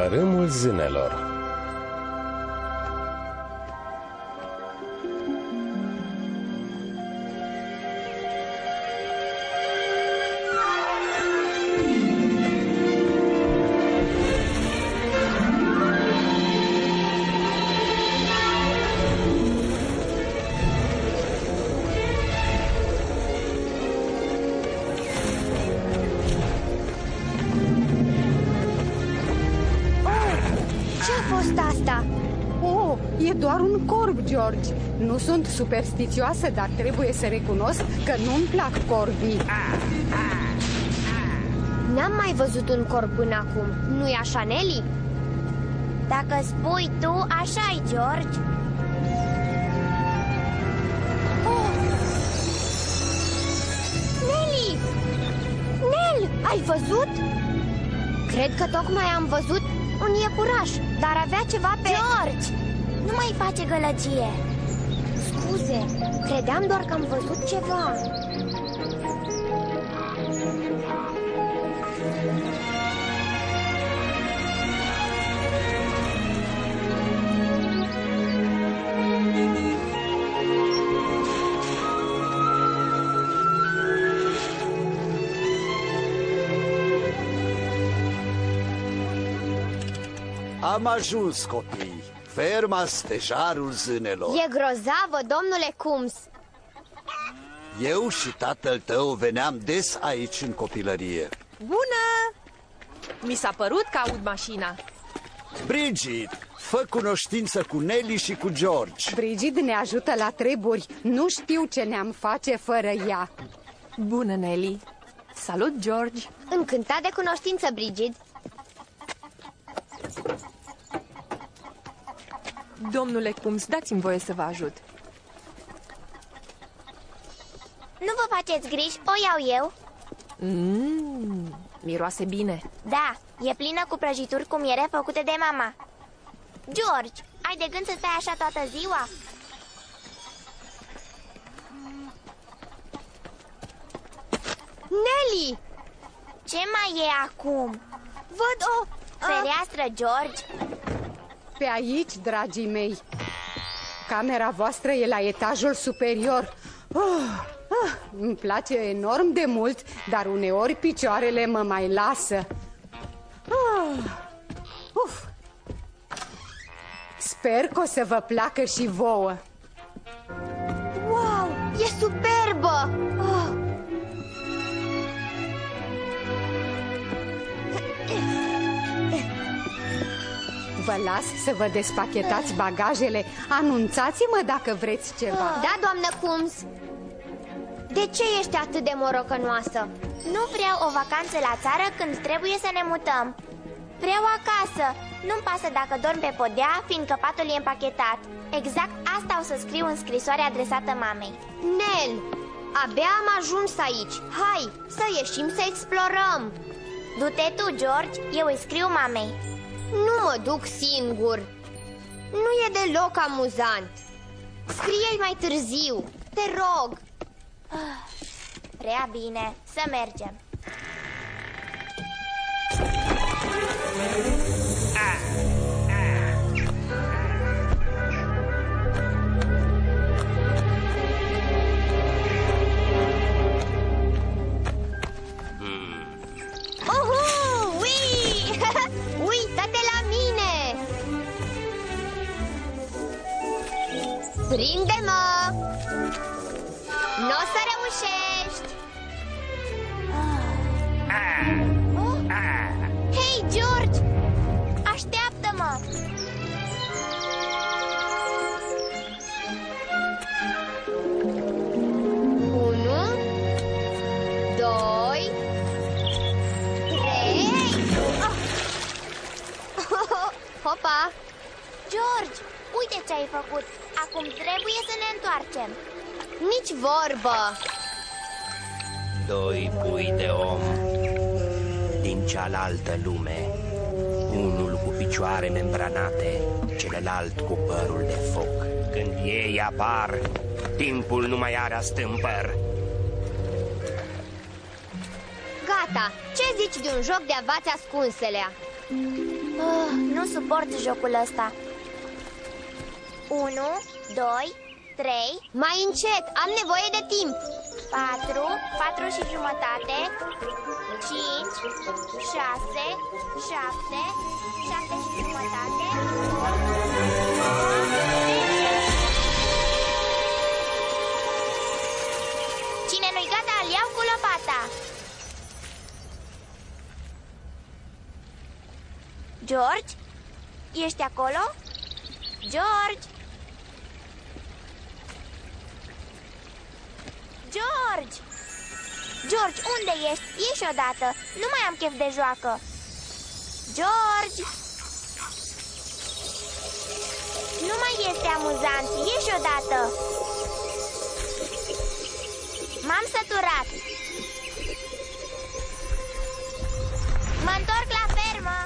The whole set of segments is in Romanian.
Tărâmul zânelor. E doar un corb, George. Nu sunt superstițioasă, dar trebuie să recunosc că nu-mi plac corbii. N-am mai văzut un corb până acum. Nu-i așa, Nelly? Dacă spui tu, așa-i, George. Nelly! Nel, ai văzut? Cred că tocmai am văzut un iepuraș, dar avea ceva pe... George! Nu mai face gălăgie. Scuze, credeam doar că am văzut ceva. Am ajuns, copii. Ferma Stejarul Zânelor. E grozavă, domnule Cums. Eu și tatăl tău veneam des aici în copilărie. Bună! Mi s-a părut că aud mașina. Brigid, fă cunoștință cu Nelly și cu George. Brigid ne ajută la treburi. Nu știu ce ne-am face fără ea. Bună, Nelly. Salut, George. Încântat de cunoștință, Brigid. Domnule Cums, dați-mi voie să vă ajut. Nu vă faceți griji, o iau eu. Miroase bine. Da, e plină cu prăjituri cu miere făcute de mama. George, ai de gând să stai așa toată ziua? Nelly! Ce mai e acum? Văd o... Fereastră, George. Pe aici, dragii mei. Camera voastră e la etajul superior. Îmi place enorm de mult, dar uneori picioarele mă mai lasă. Sper că o să vă placă și vouă. Wow, e superbă! Vă las să vă despachetați bagajele. Anunțați-mă dacă vreți ceva. Da, doamnă Cums. De ce ești atât de morocănoasă? Nu vreau o vacanță la țară când trebuie să ne mutăm. Vreau acasă. Nu-mi pasă dacă dorm pe podea, fiindcă patul e împachetat. Exact asta o să scriu în scrisoarea adresată mamei. Nel, abia am ajuns aici. Hai, să ieșim să explorăm. Du-te tu, George, eu îi scriu mamei. Nu mă duc singur. Nu e deloc amuzant. Scrie-i mai târziu, te rog. Prea bine, să mergem. Uită-te la mine! Prinde-mă! N-o să reușești! Hei, George! Așteaptă-mă! Unu, doi, trei... Hopa! George, uite ce ai făcut! Acum trebuie să ne întoarcem. Nici vorbă! Doi pui de om din cealaltă lume, unul cu picioare membranate, celălalt cu părul de foc. Când ei apar, timpul nu mai are astâmpăr. Gata! Ce zici de un joc de avați ascunselea? Nu suport jocul ăsta. 1, 2, 3, Mai încet, am nevoie de timp. 4, 4 și jumătate, 5, 6, 7, 7 și jumătate, 10. Cine nu-i gata, îl iau cu lopata. George? Ești acolo? George? George! George, unde ești? Ieși odată! Nu mai am chef de joacă! George! Nu mai este amuzant! Ieși odată! M-am săturat! Mă întorc la fermă!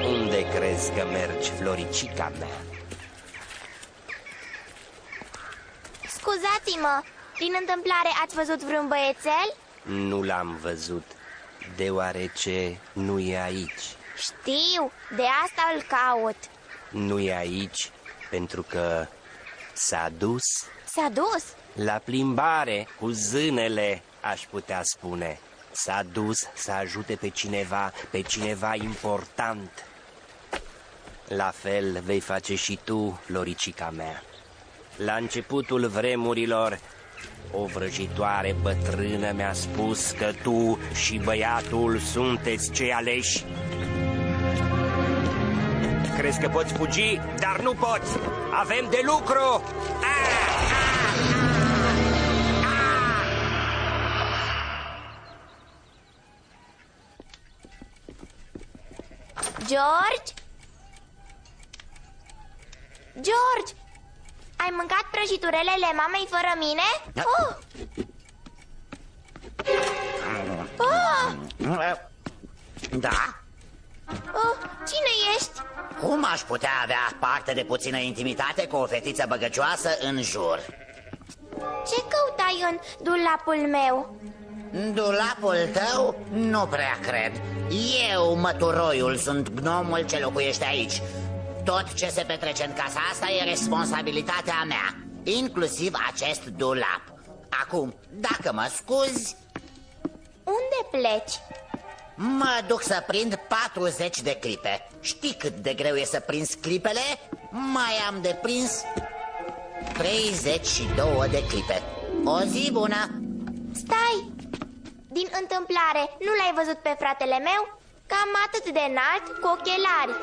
Unde crezi că mergi, Floricica mea? Scuzați-mă! Din întâmplare ați văzut vreun băiețel? Nu l-am văzut, deoarece nu e aici. Știu, de asta îl caut. Nu e aici pentru că s-a dus S-a dus? la plimbare cu zânele, aș putea spune. S-a dus să ajute pe cineva important. La fel vei face și tu, Floricica mea. La începutul vremurilor, o vrăjitoare bătrână mi-a spus că tu și băiatul sunteți cei aleși. Crezi că poți fugi, dar nu poți. Avem de lucru. George? George! Ai mâncat prăjiturelele mamei fără mine? Oh! Oh! Da? Oh! Cine ești? Cum aș putea avea parte de puțină intimitate cu o fetiță băgăcioasă în jur? Ce căutai în dulapul meu? Dulapul tău? Nu prea cred. Eu, măturoiul, sunt gnomul ce locuiește aici. Tot ce se petrece în casa asta e responsabilitatea mea, inclusiv acest dulap. Acum, dacă mă scuzi, Unde pleci? mă duc să prind 40 de clipe. Știi cât de greu e să prinzi clipele? Mai am de prins 32 de clipe. O zi bună! Stai! Din întâmplare, nu l-ai văzut pe fratele meu? Cam atât de înalt, cu ochelari.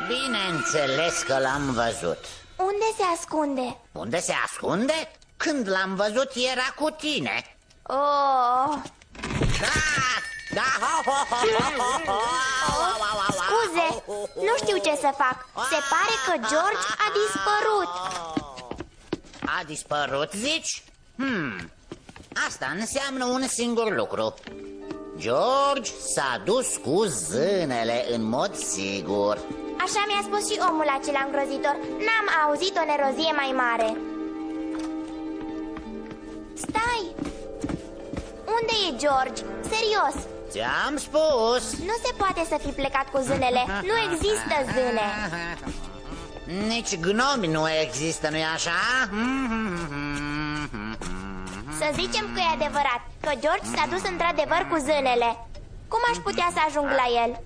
Bineînțeles că l-am văzut. Unde se ascunde? Unde se ascunde? Când l-am văzut era cu tine. Oh! Da! Scuze, nu știu ce să fac. Se pare că George a dispărut. A dispărut, zici? Asta înseamnă un singur lucru. George s-a dus cu zânele, în mod sigur. Așa mi-a spus și omul acela îngrozitor. N-am auzit o nerozie mai mare. Stai! Unde e George? Serios! Ți-am spus. Nu se poate să fi plecat cu zânele. Nu există zâne. Nici gnomi nu există, nu-i așa? Să zicem că e adevărat, că George s-a dus într-adevăr cu zânele. Cum aș putea să ajung la el?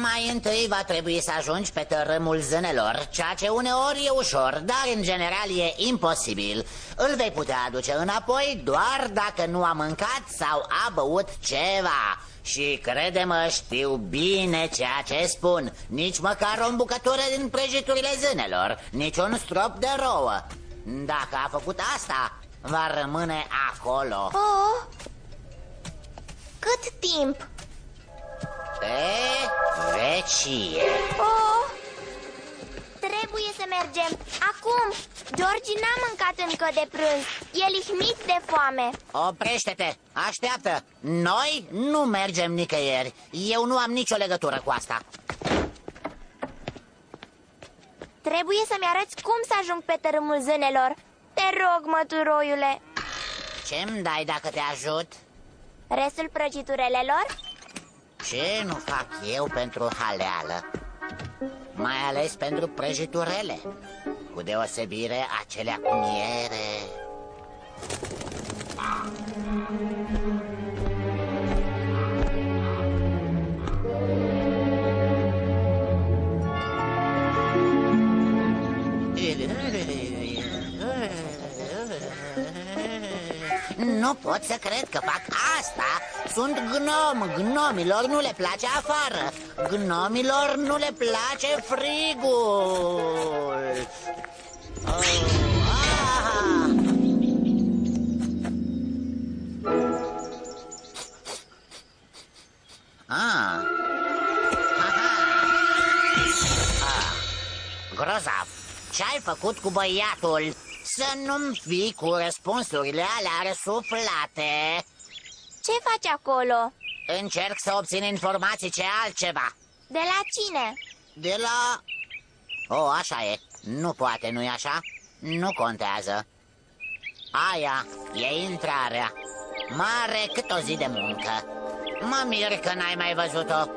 Mai întâi va trebui să ajungi pe tărâmul zânelor, ceea ce uneori e ușor, dar în general e imposibil. Îl vei putea aduce înapoi doar dacă nu a mâncat sau a băut ceva. Și crede-mă, știu bine ceea ce spun. Nici măcar o bucătură din prăjiturile zânelor, nici un strop de rouă. Dacă a făcut asta, va rămâne acolo. Oh! Cât timp? Pe vecie. Oh! Trebuie să mergem. Acum! George n-a mâncat încă de prânz. E lihnit de foame. Oprește-te, așteaptă. Noi nu mergem nicăieri. Eu nu am nicio legătură cu asta. Trebuie să-mi arăți cum să ajung pe tărâmul zânelor. Te Te rog, măturoiule. Ce-mi dai dacă te ajut? Restul prăjiturelelor? Ce nu fac eu pentru haleală? Mai ales pentru prăjiturele, cu deosebire acelea cu miere. Nu pot să cred că fac asta. Sunt gnom. Gnomilor nu le place afară. Gnomilor nu le place frigul. Grozav, ce-ai făcut cu băiatul? Să nu-mi fii cu răspunsurile alea răsuflate. Ce faci acolo? Încerc să obțin informații, ce altceva. De la cine? De la... așa e. Nu poate, nu-i așa? Nu contează. Aia e intrarea. Mare cât o zi de muncă. Mă mir că n-ai mai văzut-o.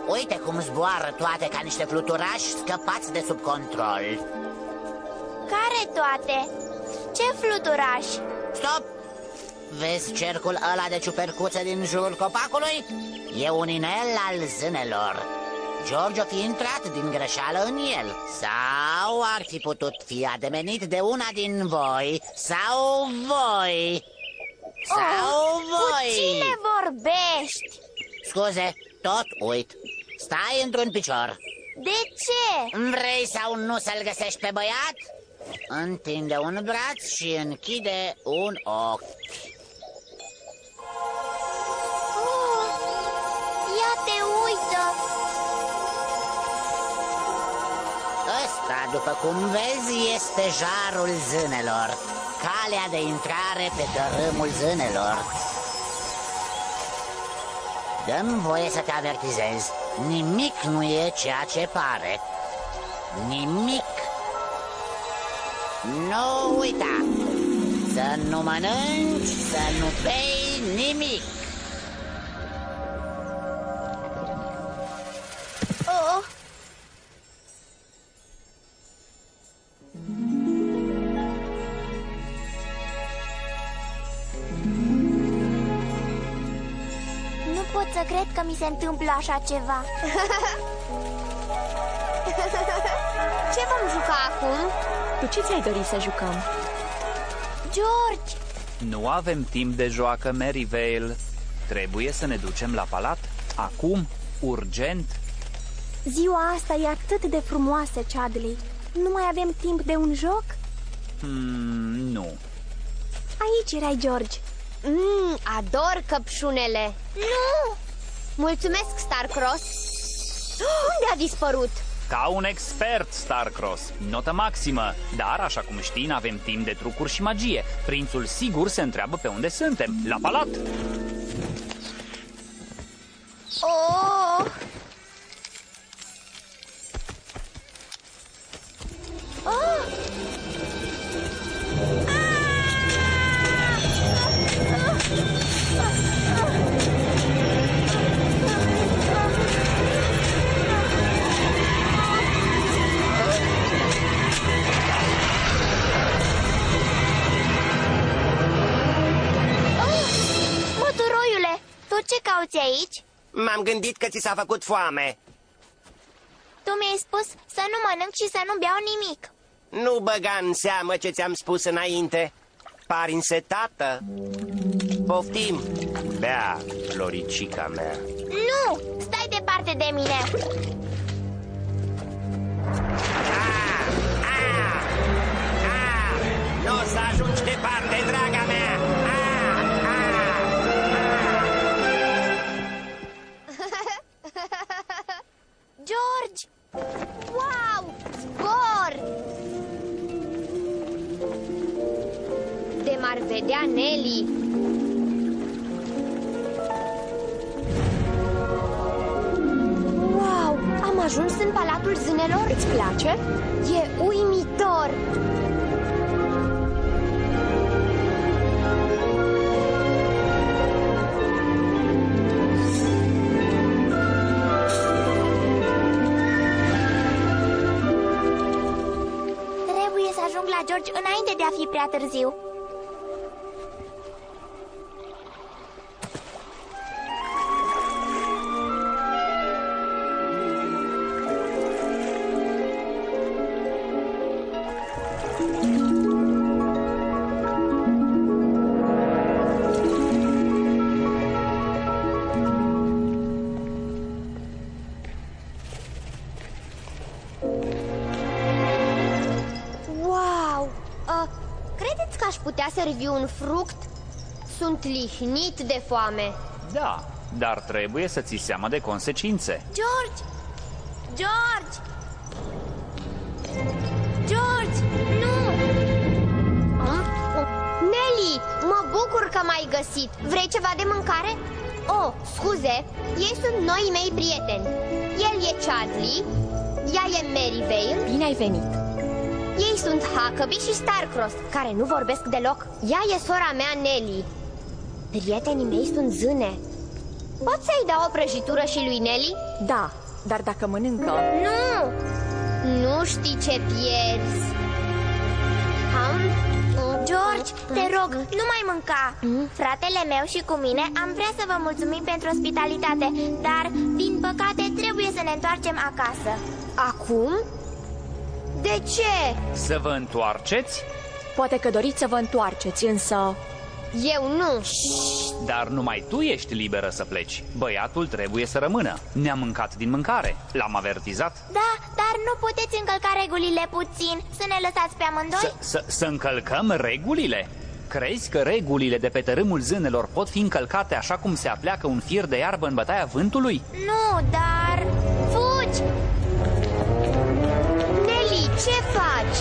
Uite cum zboară toate ca niște fluturași scăpați de sub control. Care toate? Ce fluturași? Stop! Vezi cercul ăla de ciupercuță din jurul copacului? E un inel al zânelor. George o fi intrat din greșeală în el. Sau ar fi putut fi ademenit de una din voi. Sau voi. Sau voi. Cu cine vorbești? Scuze, tot uit. Stai într-un picior. De ce? Vrei sau nu să-l găsești pe băiat? Întinde un braț și închide un ochi. Ia te uită. Ăsta, după cum vezi, este jarul zânelor. Calea de intrare pe tărâmul zânelor. Dă-mi voie să te avertizez. Nimic nu e ceea ce pare. Nimic. Nu uita. Să nu mănânci, să nu bei nimic. Oh. Nu pot să cred că mi se întâmplă așa ceva. Ce vom juca acum? Cu ce ți-ai dorit să jucăm? George! Nu avem timp de joacă, Merivale. Trebuie să ne ducem la palat. Acum, urgent. Ziua asta e atât de frumoasă, Chadley. Nu mai avem timp de un joc? Nu. Aici erai, George. Ador căpșunele. Nu! Mulțumesc, Starcross. Unde a dispărut? Ca un expert, Starcross. Notă maximă. Dar, așa cum știi, n-avem timp de trucuri și magie. Prințul sigur se întreabă pe unde suntem. La palat! Oh! Oh! Măturoiule, tu ce cauți aici? M-am gândit că ți s-a făcut foame. Tu mi-ai spus să nu mănânc și să nu beau nimic. Nu băga în seamă ce ți-am spus înainte. Pari însetată. Poftim. Bea, floricica mea. Nu! Stai departe de mine! Nu o să ajungi departe, draga mea! George! Wow! Zbor! De m-ar vedea Nelly. Wow! Am ajuns în Palatul Zânelor? Îți place? E uimitor. va fi prea târziu. Credeți că aș putea servi un fruct? Sunt lihnit de foame. Da, dar trebuie să ții seama de consecințe. George! George! George! Nu! Nelly, mă bucur că m-ai găsit. Vrei ceva de mâncare? Oh, scuze, ei sunt noi mei prieteni. El e Chadley, ea e Merryvale. Bine ai venit! Ei sunt Huckabee și Starcross, care nu vorbesc deloc. Ea e sora mea, Nelly. Prietenii mei sunt zâne. Pot să-i dau o prăjitură și lui Nelly? Da, dar dacă mănâncă... Nu! Nu știi ce pierzi. George, te rog, nu mai mânca. Fratele meu și cu mine am vrea să vă mulțumim pentru ospitalitate, dar, din păcate, trebuie să ne întoarcem acasă. Acum? De ce? Să vă întoarceți? Poate că doriți să vă întoarceți, însă... Eu nu. Dar numai tu ești liberă să pleci. Băiatul trebuie să rămână. Ne-a mâncat din mâncare. L-am avertizat. Da, dar nu puteți încălca regulile puțin. Să ne lăsați pe amândoi? Să încălcăm regulile? Crezi că regulile de pe tărâmul zânelor pot fi încălcate așa cum se apleacă un fir de iarbă în bătaia vântului? Nu, dar... Fugi! Nelly, ce faci?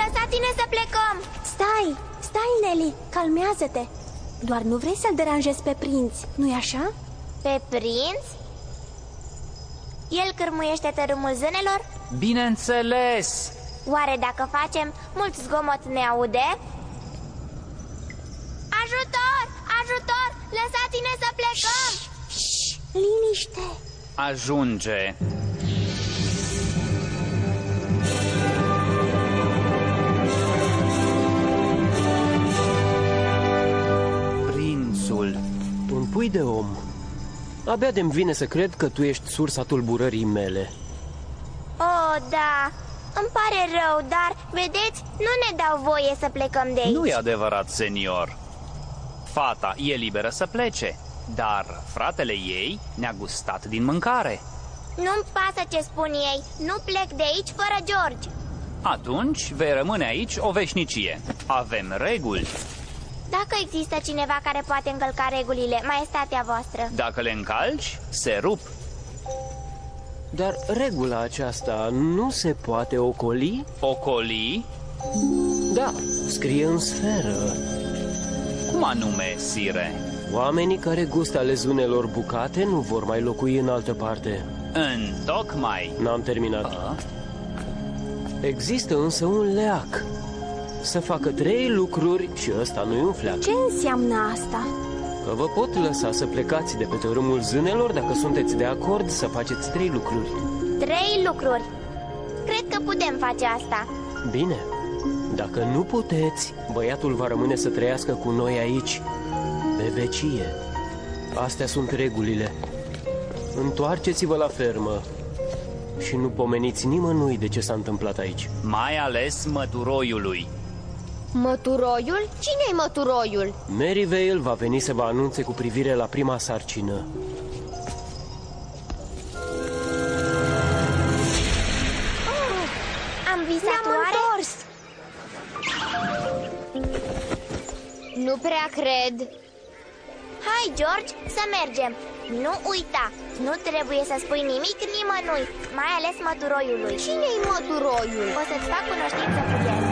Lăsați-ne să plecăm! Stai, Nelly, calmează-te. Doar nu vrei să-l deranjezi pe prinț, nu-i așa? Pe prinț? El cârmuiește tărâmul zânelor? Bineînțeles! Oare dacă facem mult zgomot ne aude? Ajutor! Ajutor! Lăsați-ne să plecăm! Liniște! Ajunge! Un pui de om. Abia de-mi vine să cred că tu ești sursa tulburării mele. Oh, da, îmi pare rău, dar, vedeți, nu ne dau voie să plecăm de aici. Nu e adevărat, senior. Fata e liberă să plece, dar fratele ei ne-a gustat din mâncare. Nu-mi pasă ce spun ei, nu plec de aici fără George. Atunci vei rămâne aici o veșnicie. Avem reguli. Dacă există cineva care poate încălca regulile, maestatea voastră. Dacă le încalci, se rup. Dar regula aceasta nu se poate ocoli? Ocoli? Da, scrie în sferă. Cum anume, sire? Oamenii care gustă ale zunelor bucate nu vor mai locui în altă parte. Întocmai. N-am terminat. Există însă un leac. Să facă 3 lucruri și ăsta nu e un fleac. Ce înseamnă asta? Că vă pot lăsa să plecați de pe tărâmul zânelor dacă sunteți de acord să faceți 3 lucruri. 3 lucruri? Cred că putem face asta. Bine, dacă nu puteți, băiatul va rămâne să trăiască cu noi aici, pe vecie. Astea sunt regulile. Întoarceți-vă la fermă și nu pomeniți nimănui de ce s-a întâmplat aici. Mai ales măturoiului. Măturoiul? Cine-i măturoiul? Merryvale va veni să vă anunțe cu privire la prima sarcină. Am visat oare? Nu prea cred. Hai, George, să mergem. Nu uita, nu trebuie să spui nimic nimănui, mai ales măturoiului. Cine-i măturoiul? O să-ți fac cunoștință cu el.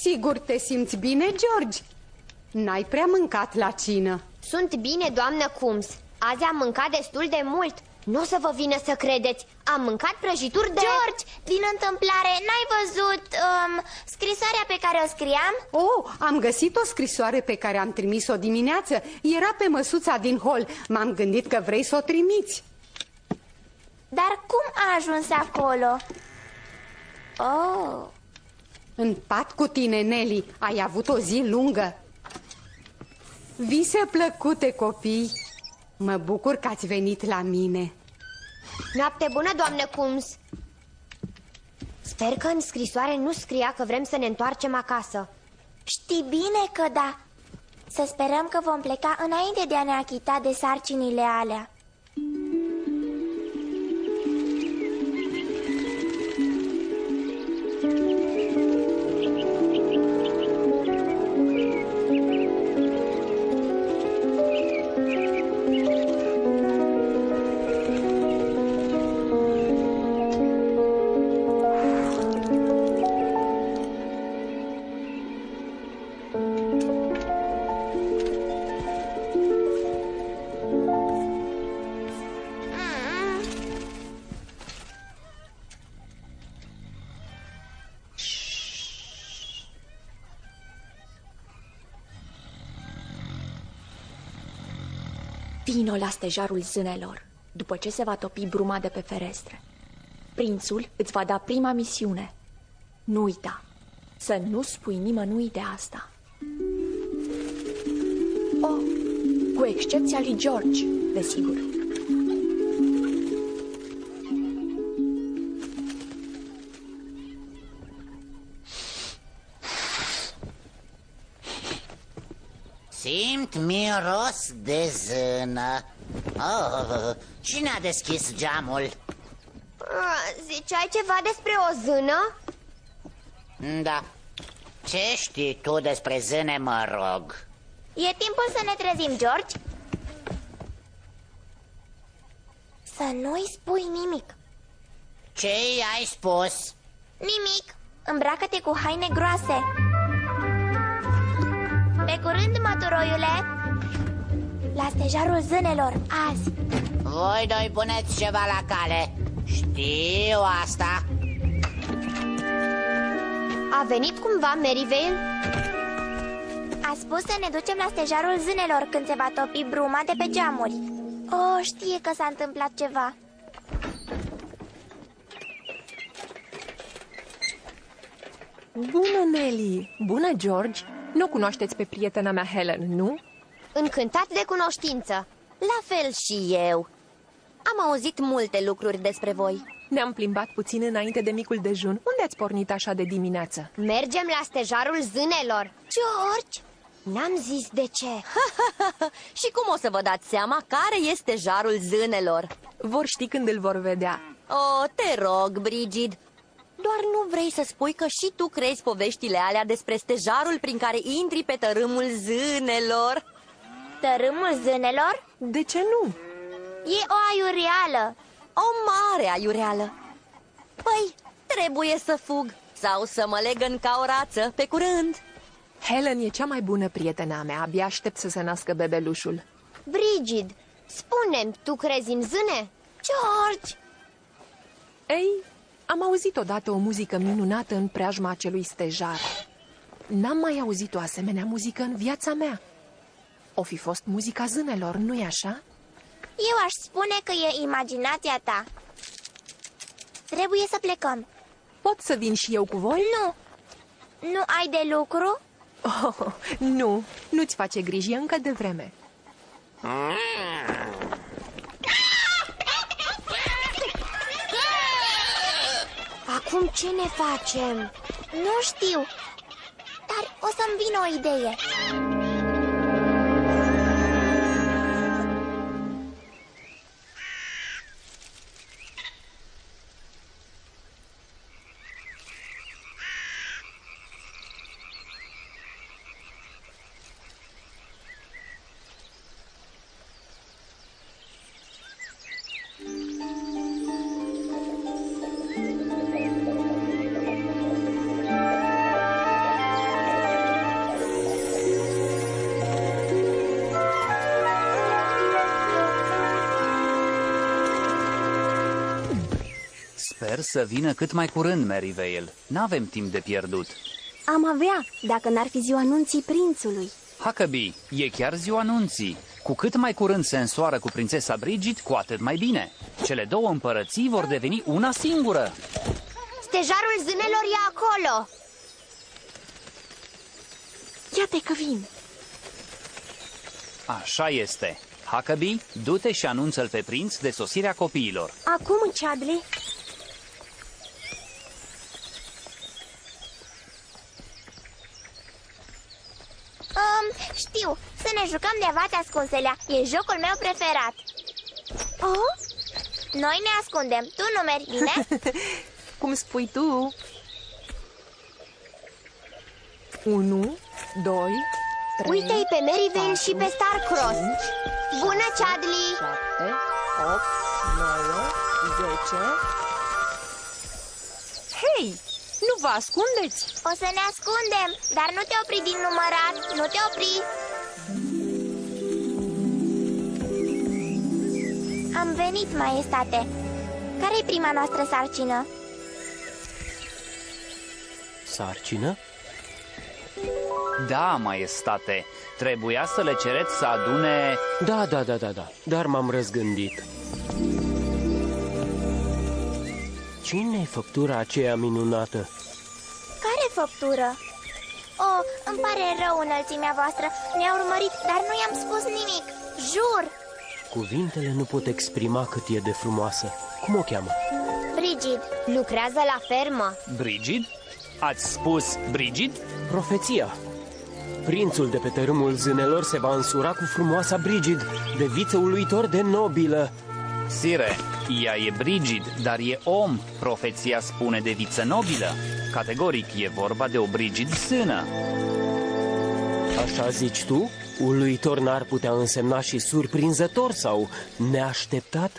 Sigur te simți bine, George? N-ai prea mâncat la cină. Sunt bine, doamnă Coombs. Azi am mâncat destul de mult. Nu o să vă vină să credeți. Am mâncat prăjituri de... George, din întâmplare, n-ai văzut scrisoarea pe care o scriam? Oh, am găsit o scrisoare pe care am trimis-o dimineață. Era pe măsuța din hol. M-am gândit că vrei să o trimiți. Dar cum a ajuns acolo? Oh. În pat cu tine, Nelly. Ai avut o zi lungă. Vise plăcute, copii. Mă bucur că ați venit la mine. Noapte bună, doamnă Coombs. Sper că în scrisoare nu scria că vrem să ne întoarcem acasă. Știi bine că da. Să sperăm că vom pleca înainte de a ne achita de sarcinile alea. Vino la stejarul zânelor, după ce se va topi bruma de pe ferestre. Prințul îți va da prima misiune. Nu uita, să nu spui nimănui de asta. Oh, cu excepția lui George, desigur. Simt miros de zână. Oh, cine a deschis geamul? Ziceai ceva despre o zână? Da. Ce știi tu despre zâne, mă rog? E timpul să ne trezim, George. Să nu-i spui nimic. Ce i-ai spus? Nimic. Îmbracă-te cu haine groase. Pe curând, măturoiule. La stejarul zânelor, azi. Voi doi puneți ceva la cale. Știu asta. A venit cumva Merivale? A spus să ne ducem la stejarul zânelor când se va topi bruma de pe geamuri. Oh, știe că s-a întâmplat ceva. Bună, Nelly! Bună, George! Nu cunoașteți pe prietena mea Helen, nu? Încântat de cunoștință. La fel și eu. Am auzit multe lucruri despre voi. Ne-am plimbat puțin înainte de micul dejun. Unde ați pornit așa de dimineață? Mergem la stejarul zânelor. George! N-am zis de ce. Și cum o să vă dați seama care este stejarul zânelor? Vor ști când îl vor vedea. Oh, te rog, Brigid. Doar nu vrei să spui că și tu crezi poveștile alea despre stejarul prin care intri pe tărâmul zânelor? Tărâmul zânelor? De ce nu? E o aiureală. O mare aiureală. Păi, trebuie să fug sau să mă legăn ca o rață. Pe curând. Helen e cea mai bună prietena mea. Abia aștept să se nască bebelușul. Brigid, spune-mi, tu crezi în zâne? George! Ei, am auzit odată o muzică minunată în preajma acelui stejar. N-am mai auzit o asemenea muzică în viața mea. O fi fost muzica zânelor, nu-i așa? Eu aș spune că e imaginația ta. Trebuie să plecăm. Pot să vin și eu cu voi? Nu. Nu ai de lucru? Oh, nu, nu-ți face griji, încă de vreme. Acum ce ne facem? Nu știu, dar o să-mi vină o idee. Sper să vină cât mai curând, Merivale. N-avem timp de pierdut. Am avea, dacă n-ar fi ziua nunții prințului. Huckabee, e chiar ziua nunții. Cu cât mai curând se însoară cu prințesa Brigid, cu atât mai bine. Cele două împărății vor deveni una singură. Stejarul zânelor e acolo. Iată că vin. Așa este. Huckabee, du-te și anunță-l pe prinț de sosirea copiilor. Acum, Chadley. Știu, să ne jucăm de vaci ascunselea. E jocul meu preferat. Oh? Noi ne ascundem, tu nu mergi, bine? Cum spui tu? 1, 2, 3... Uite-i pe Merivale și pe Starcross. Bună, Chadley! 7, 8, 9, 10... Hei! Nu vă ascundeți? O să ne ascundem, dar nu te opri din numărat, nu te opri. Am venit, maestate. Care-i prima noastră sarcină? Sarcină? Da, maestate. Trebuia să le cereți să adune... Da, dar m-am răzgândit. Cine-i făptura aceea minunată? Care făptură? Oh, îmi pare rău, înălțimea voastră. Ne-a urmărit, dar nu i-am spus nimic. Jur! Cuvintele nu pot exprima cât e de frumoasă. Cum o cheamă? Brigid. Lucrează la fermă. Brigid? Ați spus Brigid? Profeția. Prințul de pe tărâmul zânelor se va însura cu frumoasa Brigid, de viță uluitor de nobilă. Sire, ea e Brigid, dar e om. Profeția spune de viță nobilă. Categoric e vorba de o Brigid sână. Așa zici tu? Uluitor n-ar putea însemna și surprinzător sau neașteptat?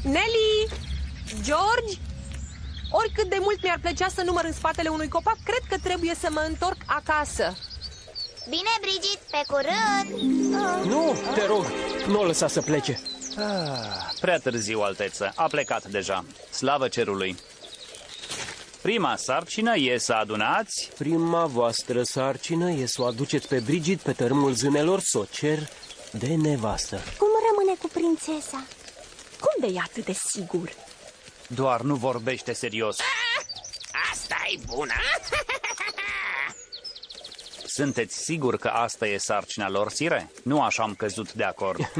Nelly! George! Oricât de mult mi-ar plăcea să număr în spatele unui copac, cred că trebuie să mă întorc acasă. Bine, Brigid, pe curând! Nu, te rog, nu o lăsa să plece. Prea târziu, alteță. A plecat deja. Slavă cerului. Prima sarcină e să adunați... Prima voastră sarcină e să o aduceți pe Brigid pe tărâmul zânelor, să o cer de nevastă. Cum rămâne cu prințesa? Cum de e atât de sigur? Doar nu vorbește serios. Asta-i bună! Sunteți sigur că asta e sarcina lor, sire? Nu așa am căzut de acord.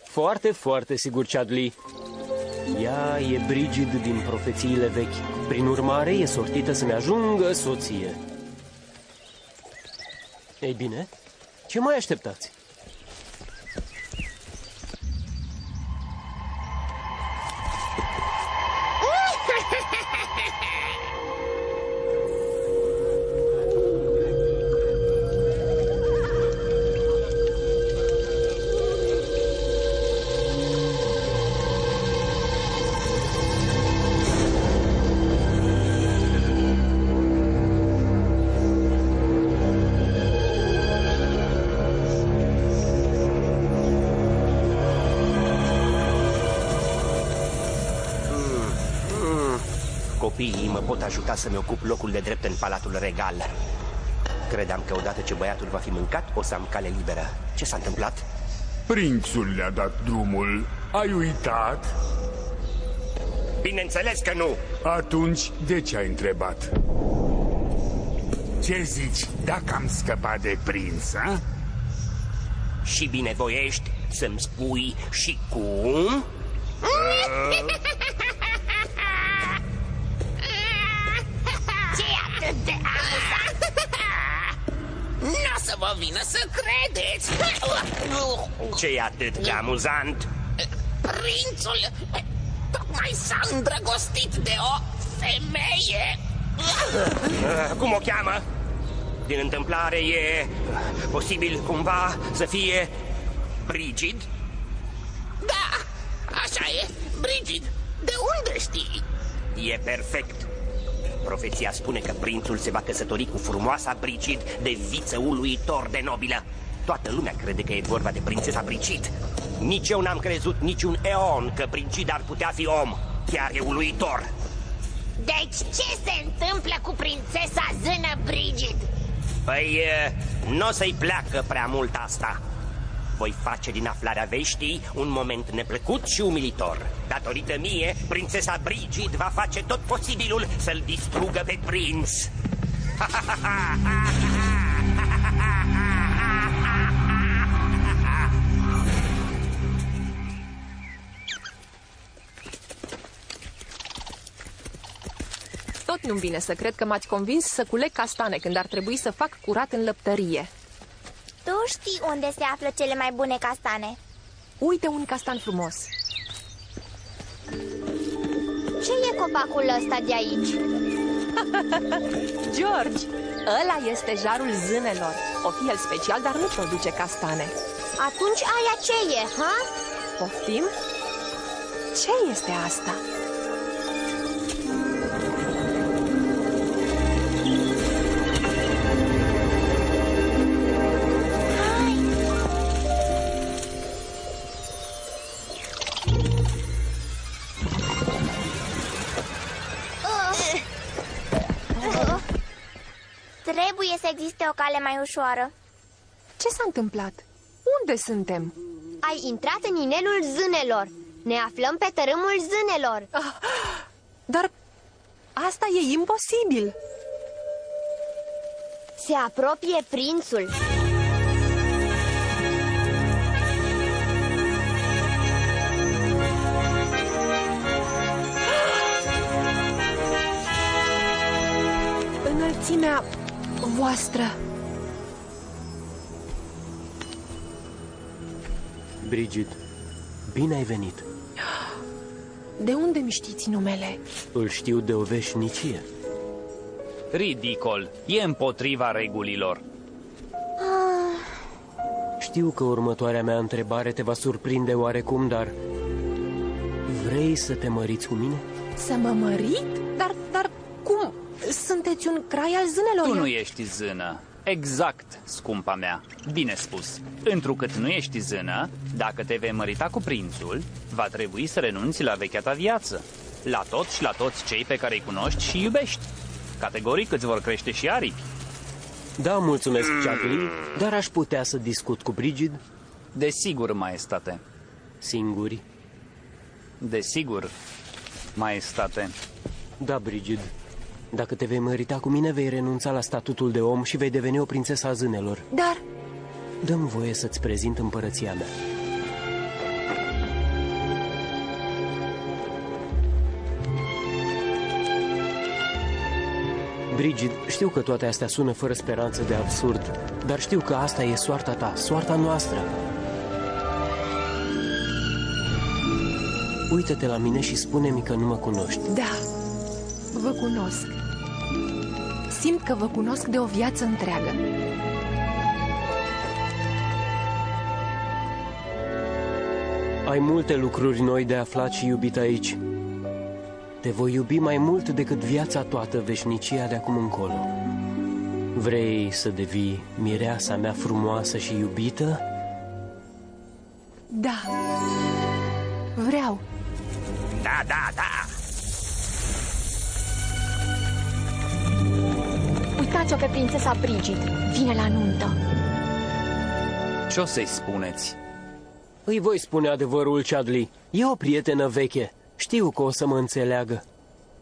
Foarte, foarte sigur, Chadley. Ea e Brigid din profețiile vechi. Prin urmare, e sortită să-mi ajungă soție. Ei bine, ce mai așteptați? Copiii mă pot ajuta să-mi ocup locul de drept în Palatul Regal. Credeam că odată ce băiatul va fi mâncat, o să am cale liberă. Ce s-a întâmplat? Prințul le-a dat drumul. Ai uitat? Bineînțeles că nu! Atunci, de ce ai întrebat? Ce zici, dacă am scăpat de prinț, a? Și binevoiești să-mi spui și cum? Ce-i atât de amuzant? N-o să vă vină să credeți! Ce-i atât de amuzant? Prințul tocmai s-a îndrăgostit de o femeie! Cum o cheamă? Din întâmplare e posibil cumva să fie Brigid? Da, așa e, Brigid. De unde știi? E perfect. Profeția spune că prințul se va căsători cu frumoasa Brigid, de viță uluitor de nobilă. Toată lumea crede că e vorba de prințesa Brigid. Nici eu n-am crezut niciun eon că Brigid ar putea fi om. chiar e uluitor. Deci ce se întâmplă cu prințesa zână Brigid? Păi, n-o să-i pleacă prea mult asta. Voi face din aflarea veștii un moment neplăcut și umilitor. Datorită mie, prințesa Brigid va face tot posibilul să-l distrugă pe prinț. Tot nu-mi vine să cred că m-ați convins să culeg castane când ar trebui să fac curat în lăptărie. Tu știi unde se află cele mai bune castane. Uite un castan frumos. Ce e copacul ăsta de aici? George, ăla este jarul zânelor. O fi el special, dar nu produce castane. Atunci aia ce e, ha? Poftim? Ce este asta? Trebuie să existe o cale mai ușoară. Ce s-a întâmplat? Unde suntem? Ai intrat în inelul zânelor. Ne aflăm pe tărâmul zânelor. Dar asta e imposibil. Se apropie prințul. Înălțimea voastră. Brigid, bine ai venit. De unde mi știți numele? Îl știu de o veșnicie. Ridicol, e împotriva regulilor. Știu că următoarea mea întrebare te va surprinde oarecum, dar... Vrei să te măriți cu mine? Să mă mărit? Dar cum? Sunteți un crai al zânelor? Tu nu ești zână. Exact, scumpa mea. Bine spus. Întrucât nu ești zână, dacă te vei mărita cu prințul, va trebui să renunți la vechea ta viață. La tot și la toți cei pe care îi cunoști și iubești. Categoric îți vor crește și aripi. Da, mulțumesc, Chadley, dar aș putea să discut cu Brigid? Desigur, maestate. Singuri? Desigur, maestate. Da, Brigid. Dacă te vei mărita cu mine, vei renunța la statutul de om și vei deveni o prințesă a zânelor. Dar... Dă-mi voie să-ți prezint împărăția mea. Brigid, știu că toate astea sună fără speranță de absurd, dar știu că asta e soarta ta, soarta noastră. Uită-te la mine și spune-mi că nu mă cunoști. Da, vă cunosc. Simt că vă cunosc de o viață întreagă. Ai multe lucruri noi de aflat și iubit aici. Te voi iubi mai mult decât viața toată, veșnicia de acum încolo. Vrei să devii mireasa mea frumoasă și iubită? Da, vreau. Da. Uitați-o pe prințesa Brigid. Vine la nuntă. Ce o să-i spuneți? Îi voi spune adevărul, Chadley. E o prietenă veche. Știu că o să mă înțeleagă.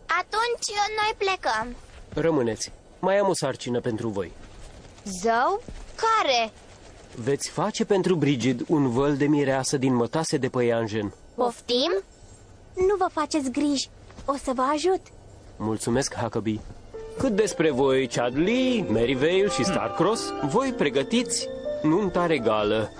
Atunci noi plecăm. Rămâneți. Mai am o sarcină pentru voi. Zău? Care? Veți face pentru Brigid un văl de mireasă din mătase de păianjen. Poftim? Nu vă faceți griji. O să vă ajut. Mulțumesc, Huckabee. Cât despre voi, Chadley, Merivale și Starcross, voi pregătiți nunta regală.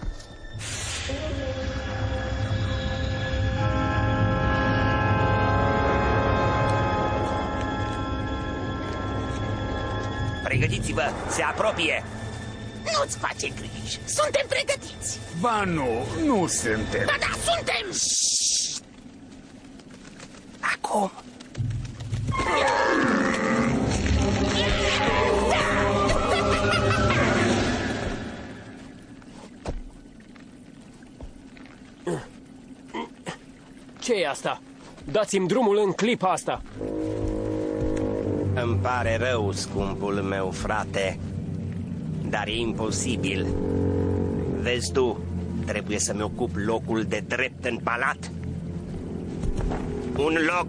Pregătiți-vă, se apropie. Nu-ți face griji, suntem pregătiți. Ba nu suntem. Ba da, suntem. Acum. Ce e asta? Dați-mi drumul în clipa asta. Îmi pare rău, scumpul meu frate, dar e imposibil. Vezi tu, trebuie să-mi ocup locul de drept în palat. Un loc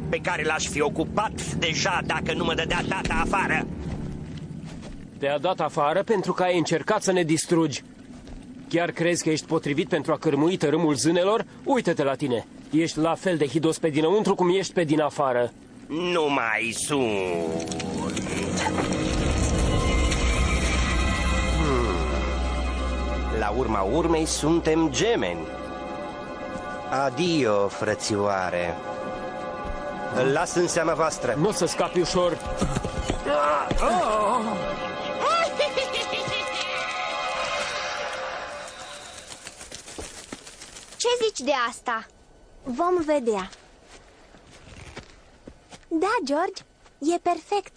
pe care l-aș fi ocupat deja dacă nu mă dădea tata afară. Te-a dat afară pentru că ai încercat să ne distrugi. Chiar crezi că ești potrivit pentru a cărmui tărâmul zânelor? Uită-te la tine. Ești la fel de hidos pe dinăuntru cum ești pe din afară. Nu mai sunt. La urma urmei suntem gemeni. Adio, frățioare. Îl las în seama voastră. Nu o să scapi ușor. Ce zici de asta? Vom vedea. Da, George, e perfect.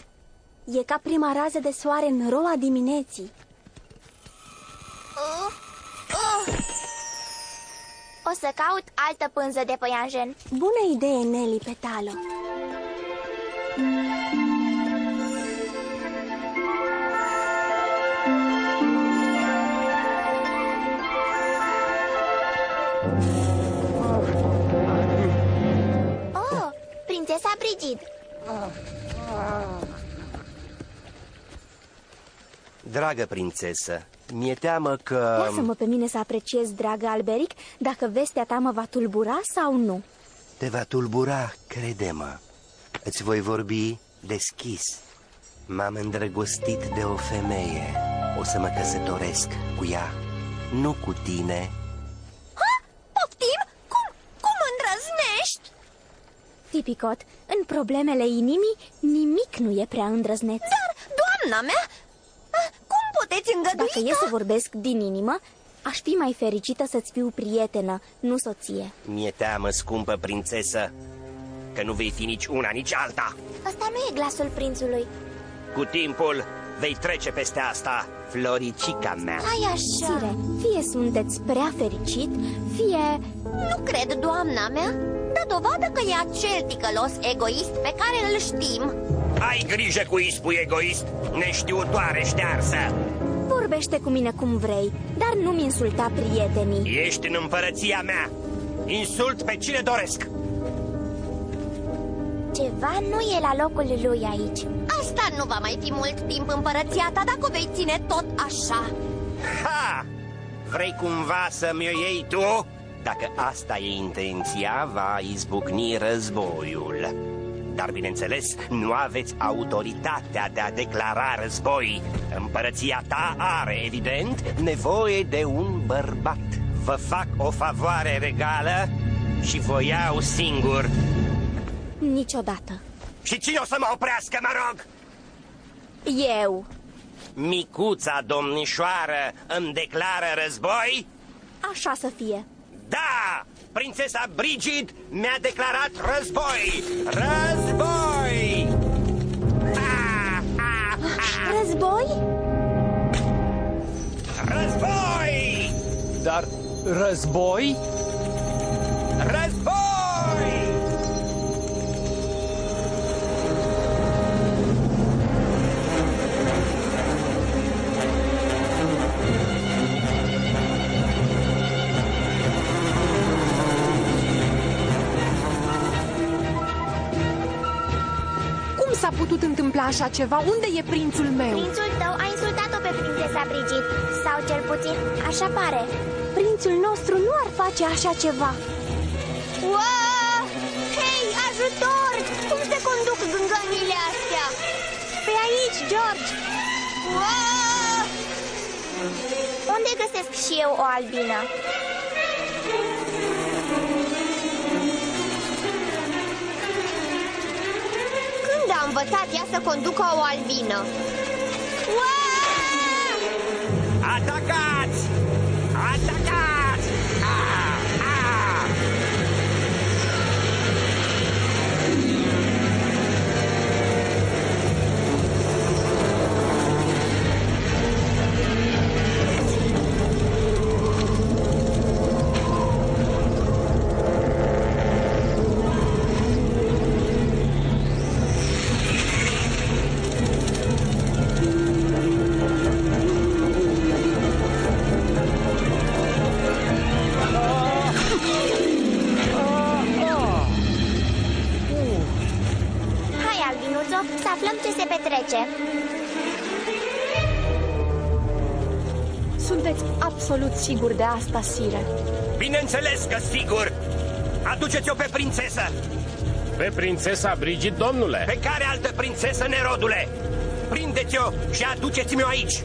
E ca prima rază de soare în roa dimineții. O să caut altă pânză de păianjen. Bună idee, Nelly Petalo. Oh, prințesa Brigid. Dragă prințesă, mi-e teamă că... Lasă-mă pe mine să apreciez, dragă Alberic, dacă vestea ta mă va tulbura sau nu. Te va tulbura, crede-mă. Îți voi vorbi deschis. M-am îndrăgostit de o femeie. O să mă căsătoresc cu ea, nu cu tine. Ha? Poftim? Cum îndrăznești? Tipicot, în problemele inimii, nimic nu e prea îndrăzneț. Dar, doamna mea, cum puteți îngădui? Dacă e să vorbesc din inimă, aș fi mai fericită să-ți fiu prietenă, nu soție. Mi-e teamă, scumpă prințesă, că nu vei fi nici una, nici alta. Ăsta nu e glasul prințului. Cu timpul vei trece peste asta, floricica mea. Hai așa. Sire, fie sunteți prea fericit, fie... Nu cred, doamna mea. Dă dovadă că e acel ticălos egoist pe care îl știm. Ai grijă cu ispul egoist, neștiutoare ștearsă. Vorbește cu mine cum vrei, dar nu-mi insulta prietenii. Ești în împărăția mea. Insult pe cine doresc. Ceva nu e la locul lui aici. Asta nu va mai fi mult timp împărăția ta dacă o vei ține tot așa. Ha! Vrei cumva să-mi o iei tu? Dacă asta e intenția, va izbucni războiul. Dar, bineînțeles, nu aveți autoritatea de a declara război. Împărăția ta are, evident, nevoie de un bărbat. Vă fac o favoare regală și vă iau singur. Niciodată. Și cine o să mă oprească, mă rog? Eu. Micuța domnișoară îmi declară război? Așa să fie. Da! Prințesa Brigid mi-a declarat război! Război! Război? Război! Dar război? Război! S-a putut întâmpla așa ceva? Unde e prințul meu? Prințul tău a insultat-o pe prințesa Brigid. Sau cel puțin, așa pare. Prințul nostru nu ar face așa ceva. Uaa! Hei, ajutor! Cum se conduc gângănile astea? Pe aici, George! Uaa! Unde găsesc și eu o albină? A învățat ea să conducă o albină. Uaa! Atacați! Atacați! petrece. Sunteți absolut siguri de asta, sire? Bineînțeles că sigur! Aduceți-o pe prințesă! Pe prințesa Brigid, domnule? Pe care altă prințesă, nerodule? Prindeți-o și aduceți-mi-o aici!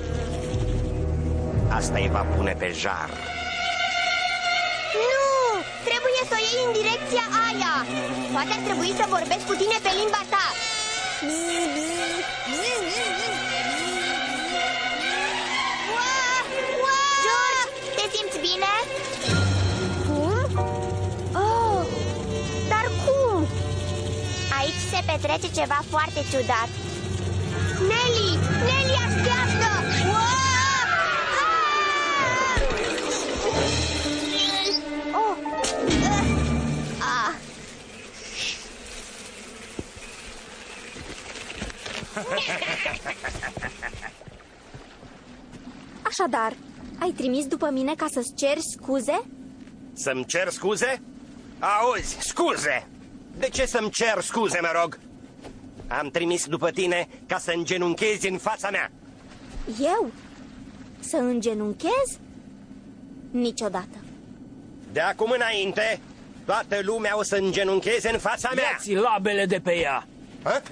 Asta îi va pune pe jar. Nu! Trebuie să o iei în direcția aia. Poate ar trebui să vorbesc cu tine pe limba ta. George, te simți bine? Cum? Oh, dar cum? Aici se petrece ceva foarte ciudat. Nelly! Nelly, așteaptă! Așadar, ai trimis după mine ca să-ți ceri scuze? Să-mi cer scuze? Auzi, scuze! De ce să-mi cer scuze, mă rog? Am trimis după tine ca să îngenunchezi în fața mea. Eu? Să îngenunchez? Niciodată. De acum înainte, toată lumea o să îngenuncheze în fața mea. Ia-ți labele de pe ea! Ha?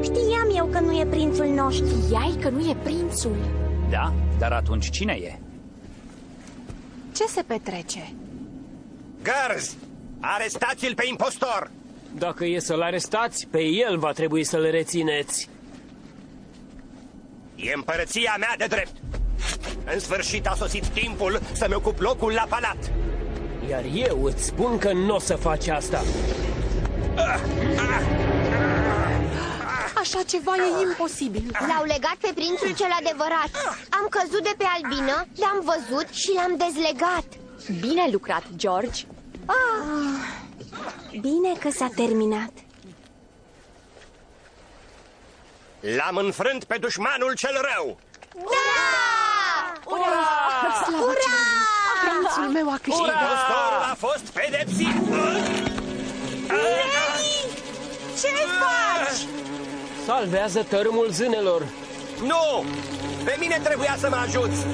Știam eu că nu e prințul nostru. Știai că nu e prințul? Da? Dar atunci cine e? Ce se petrece? Gărzi! Arestați-l pe impostor! Dacă e să-l arestați, pe el va trebui să-l rețineți. E împărăția mea de drept. În sfârșit a sosit timpul să-mi ocup locul la palat. Iar eu îți spun că nu o să faci asta. Așa ceva e imposibil. L-au legat pe prințul cel adevărat. Am căzut de pe albină, l-am văzut și l-am dezlegat. Bine lucrat, George. Bine că s-a terminat. L-am înfrânt pe dușmanul cel rău. Da! Slavă cerului! Prințul meu a câștigat! Impostorul a fost pedepsit! Ce faci? Salvează tărâmul zânelor. Nu! Pe mine trebuia să mă ajuți!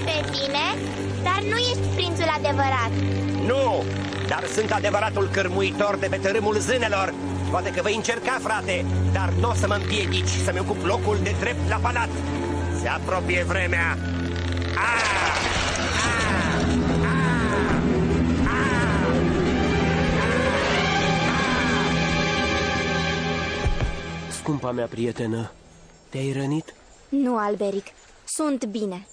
Pe tine? Dar nu ești prințul adevărat. Nu! Dar sunt adevăratul cârmuitor de pe tărâmul zânelor. Poate că vei încerca, frate, dar nu o să mă împiedici să-mi ocup locul de drept la palat. Se apropie vremea. Scumpa mea prietenă, te-ai rănit? Nu, Alberic, sunt bine.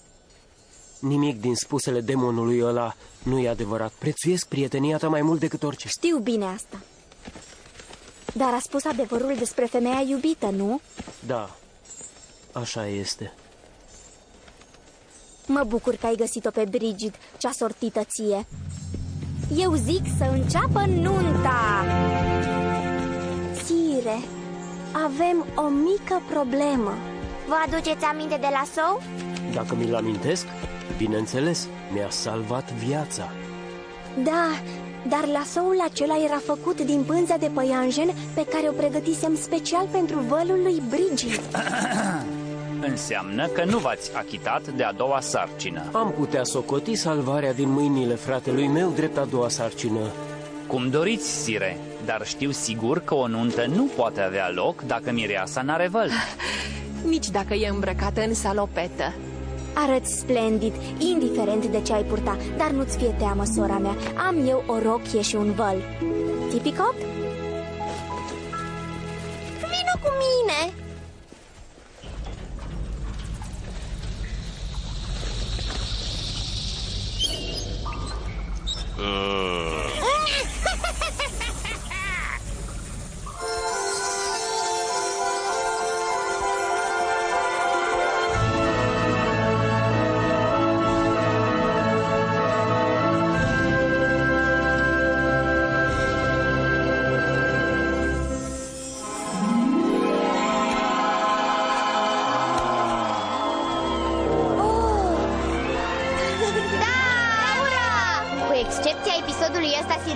Nimic din spusele demonului ăla nu e adevărat. Prețuiesc prietenia ta mai mult decât orice. Știu bine asta. Dar a spus adevărul despre femeia iubită, nu? Da, așa este. Mă bucur că ai găsit-o pe Brigid, cea sortită ție. Eu zic să înceapă nunta! Sire, avem o mică problemă. Vă aduceți aminte de la Sou? Dacă mi-l amintesc, bineînțeles, mi-a salvat viața. Da, dar lasoul acela era făcut din pânza de păianjen pe care o pregătisem special pentru vălul lui Brigid. Înseamnă că nu v-ați achitat de a doua sarcină. Am putea socoti salvarea din mâinile fratelui meu drept a doua sarcină. Cum doriți, sire, dar știu sigur că o nuntă nu poate avea loc dacă mireasa n-are văl. Nici dacă e îmbrăcată în salopetă. Arăți splendid, indiferent de ce ai purta, dar nu-ți fie teamă, sora mea. Am eu o rochie și un văl. Tipicot? Vino cu mine!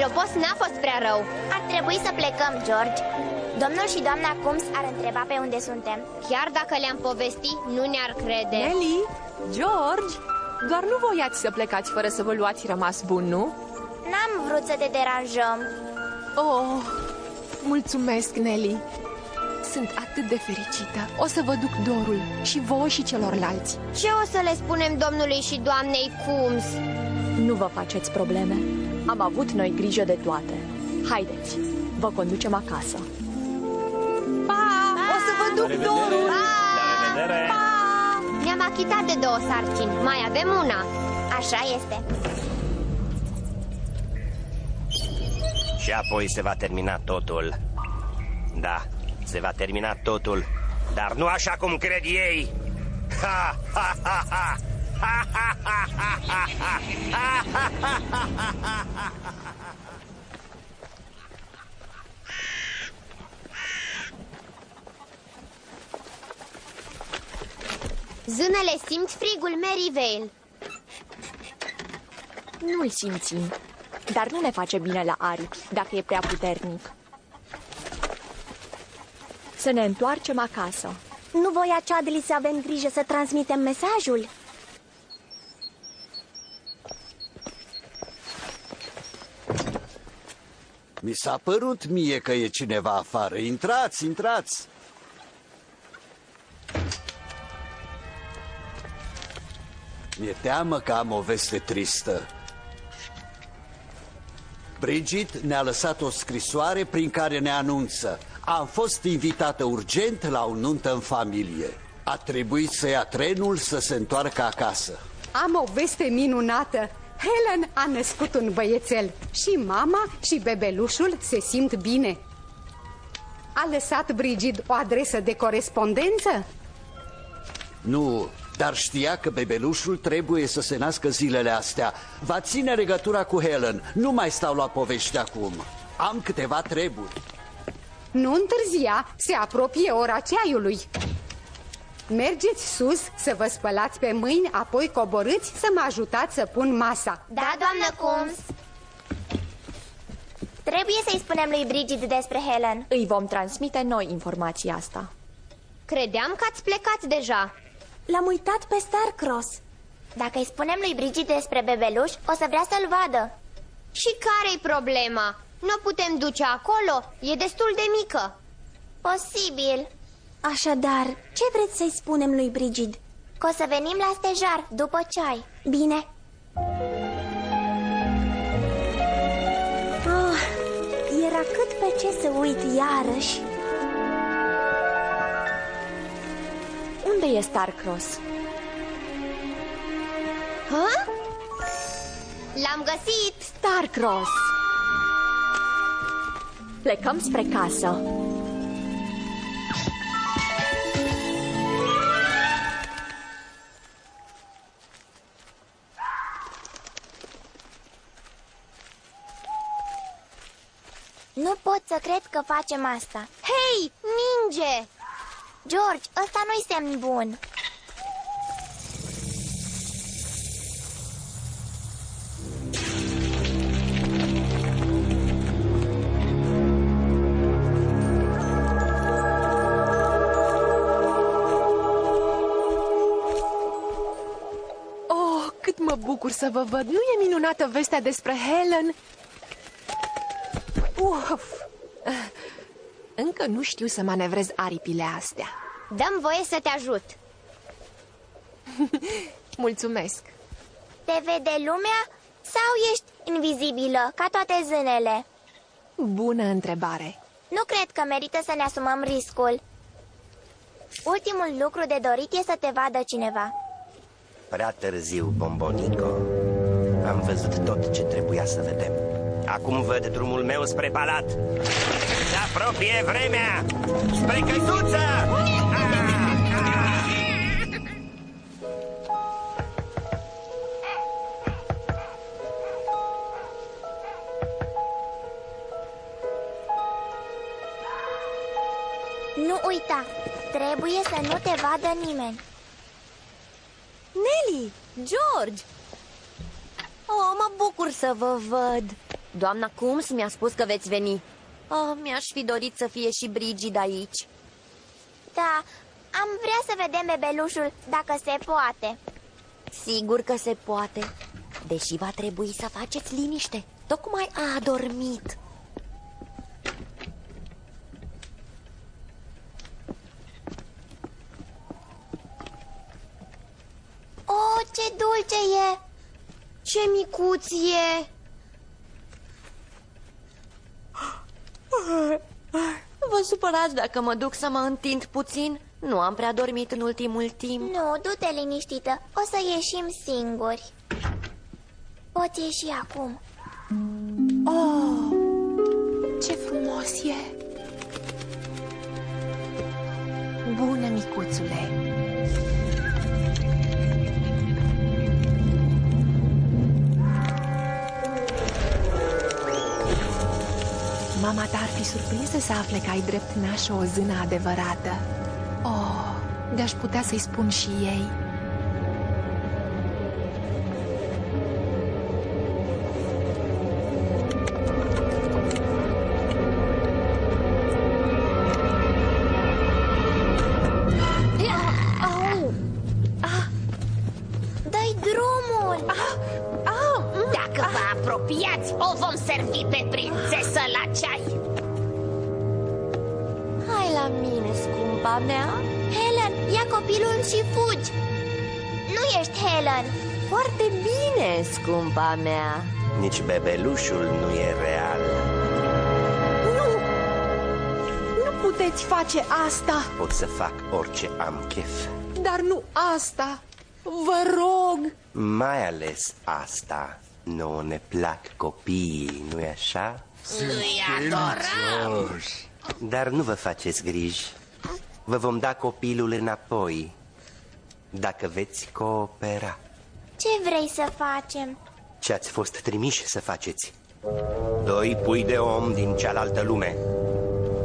Miropos n-a fost prea rău. Ar trebui să plecăm, George. Domnul și doamna Coombs ar întreba pe unde suntem. Chiar dacă le-am povestit, nu ne-ar crede. Nelly, George, doar nu voiați să plecați fără să vă luați rămas bun, nu? N-am vrut să te deranjăm. Oh, mulțumesc, Nelly. Sunt atât de fericită. O să vă duc dorul și vouă și celorlalți. Ce o să le spunem domnului și doamnei Coombs? Nu vă faceți probleme. Am avut noi grijă de toate. Haideți, vă conducem acasă. Pa! O să vă duc dorul! La revedere! Pa! Ne-am achitat de 2 sarcini. Mai avem una. Așa este. Și apoi se va termina totul. Da, se va termina totul, dar nu așa cum cred ei. Ha, ha, ha, ha. Ha, ha, ha, ha, ha, ha. Ha, ha, ha, ha, ha, ha. Zânele simt frigul Maryvale. Nu-l simțim, dar nu ne face bine la aripi dacă e prea puternic. Să ne întoarcem acasă. Nu voia Chadley să avem grijă să transmitem mesajul? Mi s-a părut mie că e cineva afară. Intrați, intrați! Mi-e teamă că am o veste tristă. Bridget ne-a lăsat o scrisoare prin care ne anunță: am fost invitată urgent la o nuntă în familie. A trebuit să ia trenul să se întoarcă acasă. Am o veste minunată. Helen a născut un băiețel și mama și bebelușul se simt bine. A lăsat Bridget o adresă de corespondență? Nu, dar știa că bebelușul trebuie să se nască zilele astea. Va ține legătura cu Helen. Nu mai stau la povești acum. Am câteva treburi. Nu întârzia, se apropie ora ceaiului. Mergeți sus să vă spălați pe mâini, apoi coborâți să mă ajutați să pun masa. Da, doamnă Coombs. Trebuie să-i spunem lui Bridget despre Helen. Îi vom transmite noi informația asta. Credeam că ați plecat deja. L-am uitat pe Starcross. Dacă îi spunem lui Bridget despre bebeluș, o să vrea să-l vadă. Și care-i problema? Nu o putem duce acolo? E destul de mică. Posibil. Așadar, ce vreți să-i spunem lui Bridget? Că o să venim la stejar, după ceai. Bine. Oh, era cât pe ce să uit iarăși. Unde e Starcross? Ha? L-am găsit! Starcross! Plecăm spre casă. Nu pot să cred că facem asta. Hei, ninge! George, ăsta nu-i semn bun. Oh, cât mă bucur să vă văd! Nu e minunată vestea despre Helen? Uf! Încă nu știu să manevrez aripile astea. Dăm voie să te ajut. Mulțumesc. Te vede lumea sau ești invizibilă, ca toate zânele? Bună întrebare. Nu cred că merită să ne asumăm riscul. Ultimul lucru de dorit e să te vadă cineva. Prea târziu, Bombonico. Am văzut tot ce trebuia să vedem. Acum văd drumul meu spre palat. Se apropie vremea! Spre căsuță! Nu uita, trebuie să nu te vadă nimeni. Nelly, George! Oh, mă bucur să vă văd. Doamna Coombs mi-a spus că veți veni. Oh, mi-aș fi dorit să fie și Brigid aici. Da, am vrea să vedem bebelușul, dacă se poate. Sigur că se poate. Deși va trebui să faceți liniște. Tocmai a adormit. Oh, ce dulce e! Ce micuț e! Vă supărați dacă mă duc să mă întind puțin? Nu am prea dormit în ultimul timp. Nu, du-te liniștită, o să ieșim singuri. Poți ieși acum. Oh, ce frumos e! Bună, micuțule! Mama ta-ar fi surprinsă să afle că ai drept nașă o zână adevărată. Oh, de-aș putea să-i spun și ei. Dă-i drumul! Dacă vă apropiați, o vom servi pe prințesă la ceai. Hai la mine, scumpa mea. Helen, ia copilul și fugi! Nu ești Helen! Foarte bine, scumpa mea. Nici bebelușul nu e real. Nu puteți face asta! Pot să fac orice am chef. Dar nu asta! Vă rog! Mai ales asta. Nouă ne plac copiii, nu-i așa? Îi adorăm! Dar nu vă faceți griji. Vă vom da copilul înapoi, dacă veți coopera. Ce vrei să facem? Ce ați fost trimiși să faceți? 2 pui de om din cealaltă lume.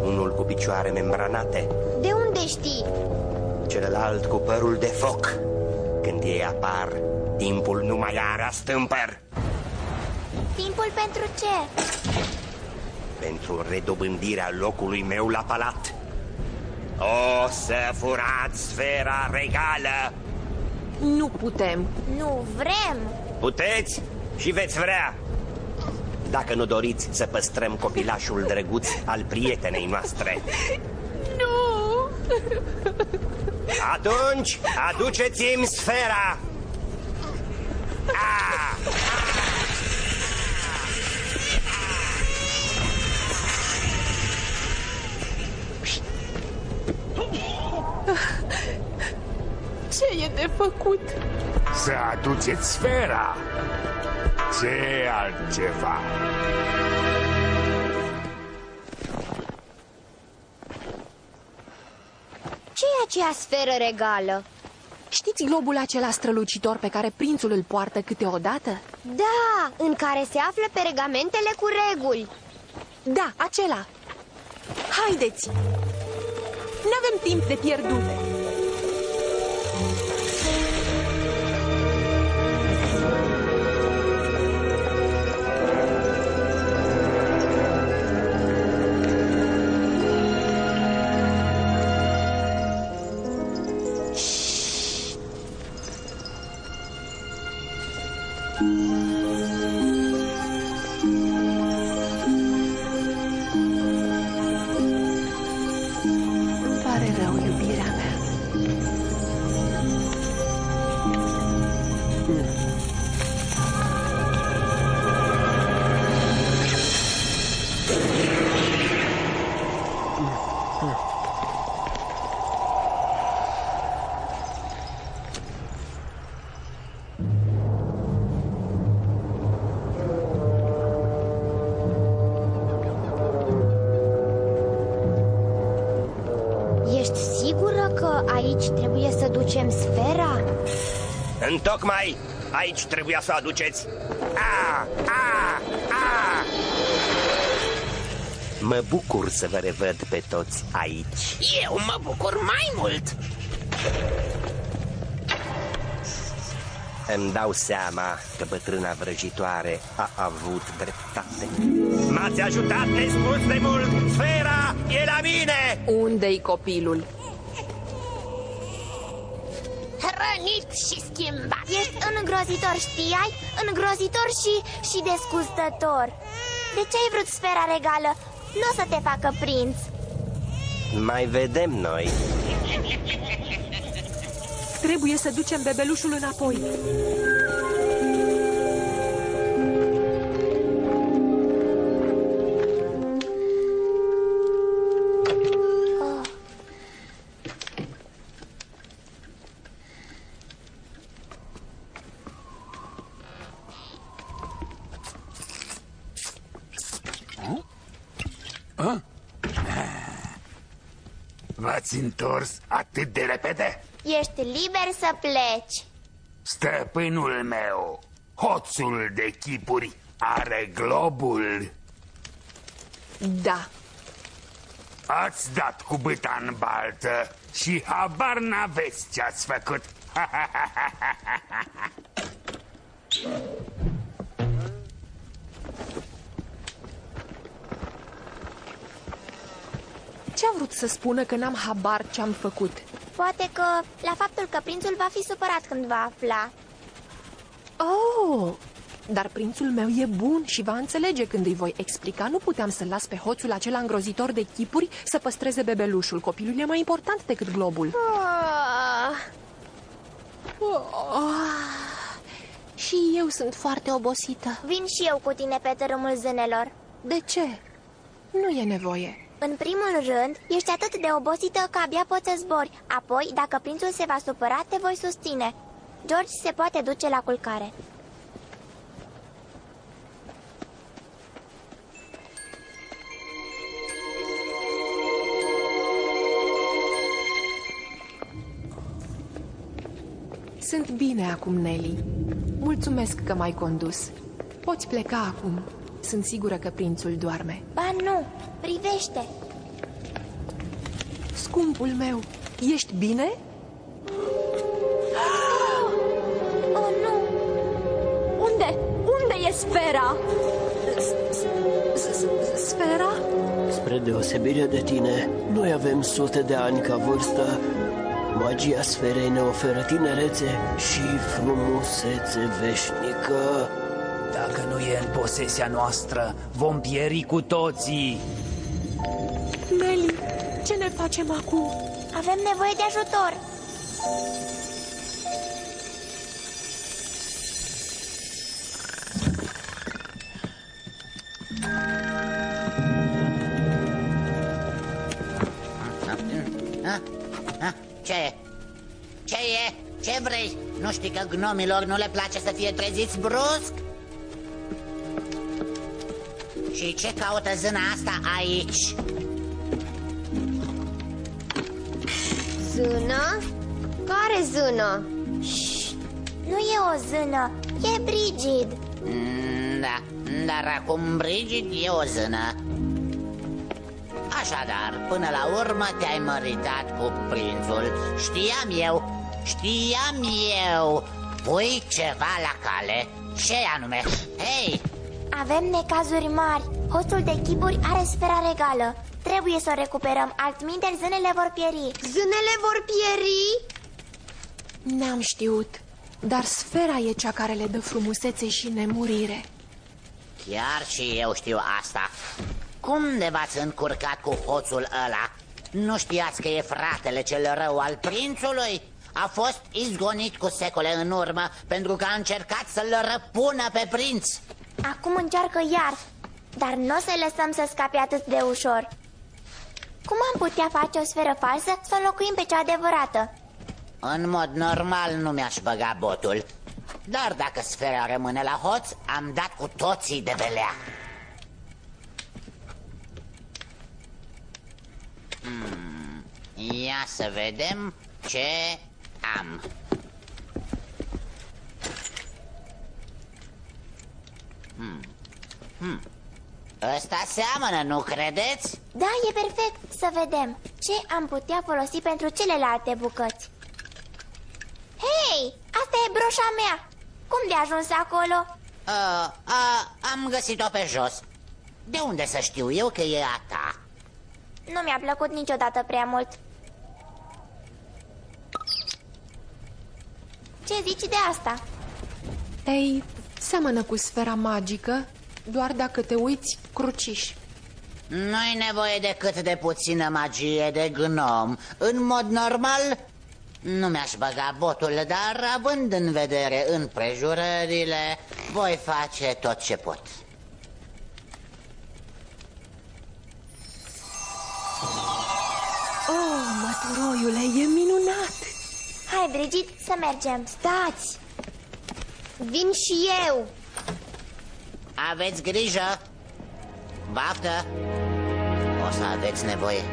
Unul cu picioare membranate, De unde știi? celălalt cu părul de foc. Când ei apar, timpul nu mai are astâmpăr. Timpul pentru ce? Pentru redobândirea locului meu la palat. O să furați sfera regală. Nu putem. Nu vrem! Puteți și veți vrea, dacă nu doriți să păstrăm copilașul drăguț al prietenei noastre. Nu! Atunci, aduceți-mi sfera! Ce e de făcut? Să aduceți sfera. Ce altceva? Ce e aceea sferă regală? Știți globul acela strălucitor pe care prințul îl poartă câteodată? Da, în care se află pergamentele cu reguli. Da, acela. Haideți! N-avem timp de pierdut. Pare rău, iubirea mea. Ești sigură că aici trebuie să ducem sfera? Întocmai aici trebuia să o aduceți. Mă bucur să vă revăd pe toți aici. Eu mă bucur mai mult. Îmi dau seama că bătrâna vrăjitoare a avut dreptate. M-ați ajutat nespus de mult! Sfera e la mine! Unde-i copilul? Rănit și schimbat. Ești îngrozitor, știai? Îngrozitor și desgustător. De ce ai vrut sfera regală? Nu o să te facă prinț. Mai vedem noi. Trebuie să ducem bebelușul înapoi. V-ați întors atât de repede? Ești liber să pleci. Stăpânul meu, hoțul de chipuri, are globul? Da. Ați dat cu bâta în baltă și habar n-aveți ce-ați făcut. Ce-a vrut să spună că n-am habar ce-am făcut? Poate că la faptul că prințul va fi supărat când va afla. Oh, dar prințul meu e bun și va înțelege când îi voi explica. Nu puteam să-l las pe hoțul acela îngrozitor de chipuri să păstreze bebelușul. Copilul e mai important decât globul. Și eu sunt foarte obosită. Vin și eu cu tine pe tărâmul zânelor. De ce? Nu e nevoie. În primul rând, ești atât de obosită că abia poți să zbori. Apoi, dacă prințul se va supăra, te voi susține. George se poate duce la culcare. Sunt bine acum, Nelly. Mulțumesc că m-ai condus. Poți pleca acum. Sunt sigură că prințul doarme. Ba nu, privește. Scumpul meu, ești bine? Oh, nu! Unde? Unde e sfera? Sfera? Spre deosebire de tine, noi avem sute de ani ca vârstă. Magia sferei ne oferă tinerețe și frumusețe veșnică. Dacă nu e în posesia noastră, vom pieri cu toții. Nelly, ce ne facem acum? Avem nevoie de ajutor. Ce e? Ce e? Ce vrei? Nu știi că gnomilor nu le place să fie treziți brusc? Și ce caută zâna asta aici? Zână? Care zână? Nu e o zână, e Brigid. Da, dar acum Brigid e o zână. Așadar, până la urmă te-ai măritat cu prințul. Știam eu. Pui ceva la cale. Ce anume? Hei! Avem necazuri mari. Hoțul de chipuri are sfera regală. Trebuie să o recuperăm, altminteri zânele vor pieri. Zânele vor pieri? N-am știut, dar sfera e cea care le dă frumusețe și nemurire. Chiar și eu știu asta. Cum de v-ați încurcat cu hoțul ăla? Nu știați că e fratele cel rău al prințului? A fost izgonit cu secole în urmă pentru că a încercat să-l răpună pe prinț. Acum încearcă iar, dar nu o să-i lăsăm să scape atât de ușor. Cum am putea face o sferă falsă să înlocuim pe cea adevărată? În mod normal nu mi-aș băga botul. Dar dacă sfera rămâne la hoț, am dat cu toții de belea. Ia să vedem ce am. Ăsta seamănă, nu credeți? Da, e perfect. Să vedem ce am putea folosi pentru celelalte bucăți. Hei, asta e broșa mea. Cum de ajuns acolo? Am găsit-o pe jos. De unde să știu eu că e a ta? Nu mi-a plăcut niciodată prea mult. Ce zici de asta? Ei, seamănă cu sfera magică, doar dacă te uiți cruciș. Nu-i nevoie decât de puțină magie de gnom. În mod normal, nu mi-aș băga botul, dar având în vedere împrejurările, voi face tot ce pot. Oh, măturoiule, e minunat! Hai, Brigid, să mergem. Stați! Vin și eu! Aveți grijă! Baftă! O să aveți nevoie.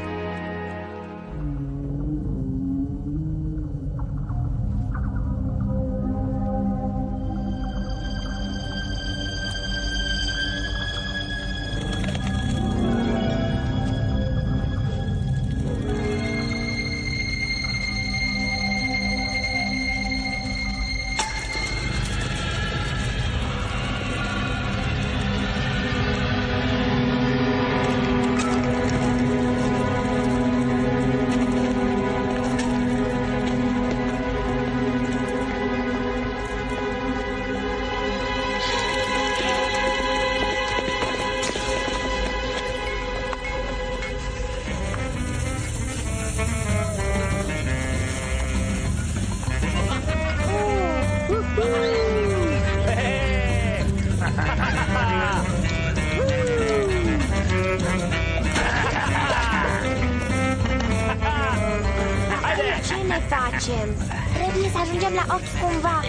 Ce ne facem? Trebuie să ajungem la ochi cumva,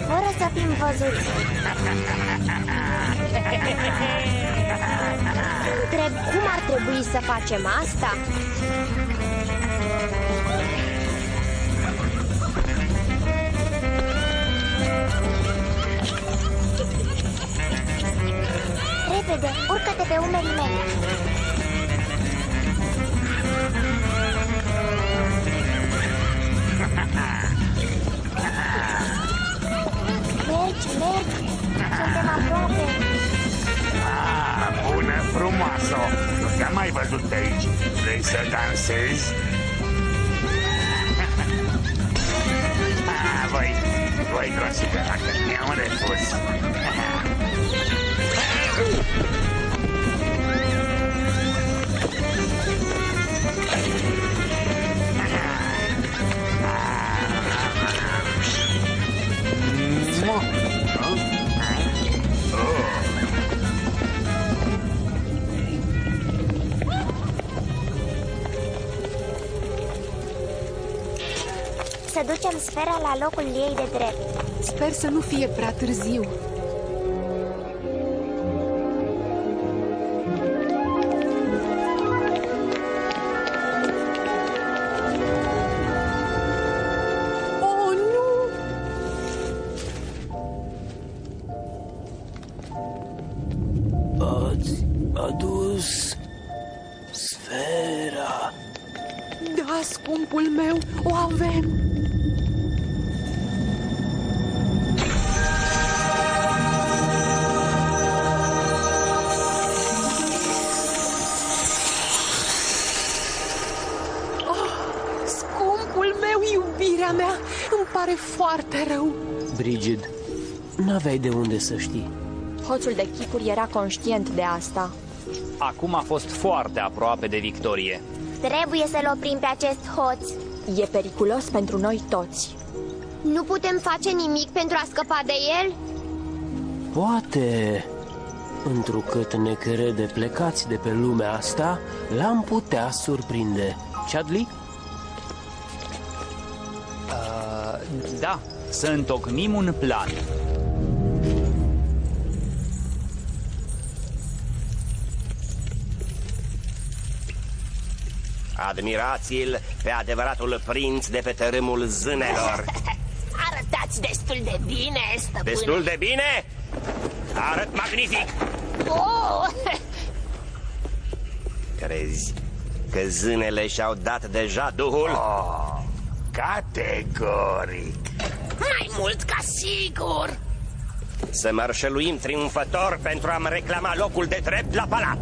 fără să fim văzuți. Întreb cum ar trebui să facem asta? Repede, urcă-te pe umerii mei. Mergi, mergi. Suntem aproape. Bună, frumoasă! Nu te-am mai văzut pe aici. Vrei să dansezi? Voi considera că mi-am refuz. Să ducem sfera la locul ei de drept. Sper să nu fie prea târziu. Oh, nu! Ați adus sfera. Da, scumpul meu, o avem! Iubirea mea, îmi pare foarte rău. Brigid, n-aveai de unde să știi. Hoțul de chipuri era conștient de asta. Acum a fost foarte aproape de victorie. Trebuie să-l oprim pe acest hoț. E periculos pentru noi toți. Nu putem face nimic pentru a scăpa de el? Poate, întrucât ne crede plecați de pe lumea asta, l-am putea surprinde. Chadley? Da, să întocmim un plan. Admirați-l pe adevăratul prinț de pe tărâmul zânelor. Arătați destul de bine, stăpâne. Destul de bine? Arăt magnific! Oh! Crezi că zânele și-au dat deja duhul? Categoric. Mai mult ca sigur. Să mărșăluim triumfător pentru a-mi reclama locul de drept la palat.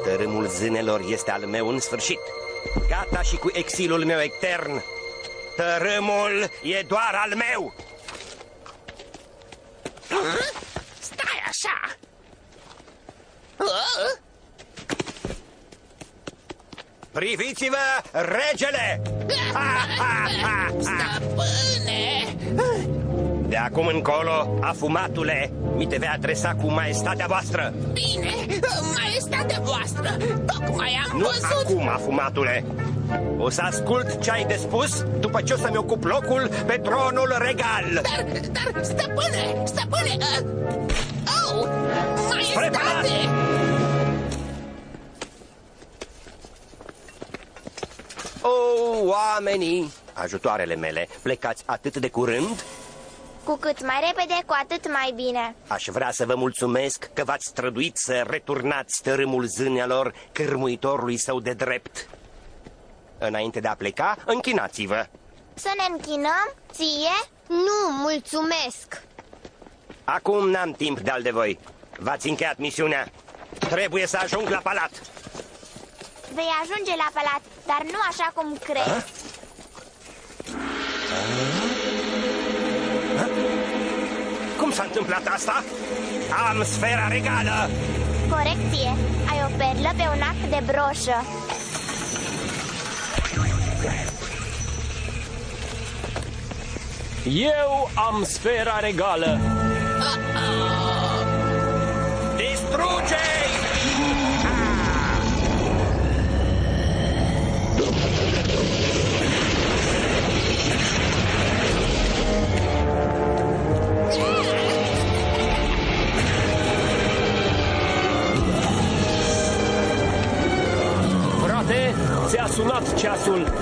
Tărâmul zânelor este al meu în sfârșit. Gata și cu exilul meu etern. Tărâmul e doar al meu. Stai așa. Priviți-vă, regele! Stăpâne! De acum încolo, afumatule, mi te vei adresa cu maestatea voastră. Bine, maestatea voastră, tocmai am Nu văzut... acum, afumatule. O să ascult ce ai de spus după ce o să-mi ocup locul pe tronul regal. Dar, stăpâne, oh, Spre palat! maestate! Oh, oamenii, ajutoarele mele, plecați atât de curând? Cu cât mai repede, cu atât mai bine. Aș vrea să vă mulțumesc că v-ați străduit să returnați tărâmul zânelor cârmuitorului său de drept. Înainte de a pleca, închinați-vă. Să ne închinăm? Ție? Nu, mulțumesc. Acum n-am timp de-al de voi. V-ați încheiat misiunea. Trebuie să ajung la palat. Vei ajunge la palat, dar nu așa cum crezi. Cum s-a întâmplat asta? Am sfera regală! Corecție, ai o perlă pe un act de broșă. Eu am sfera regală. Distruge-i! Frate, ți-a sunat ceasul.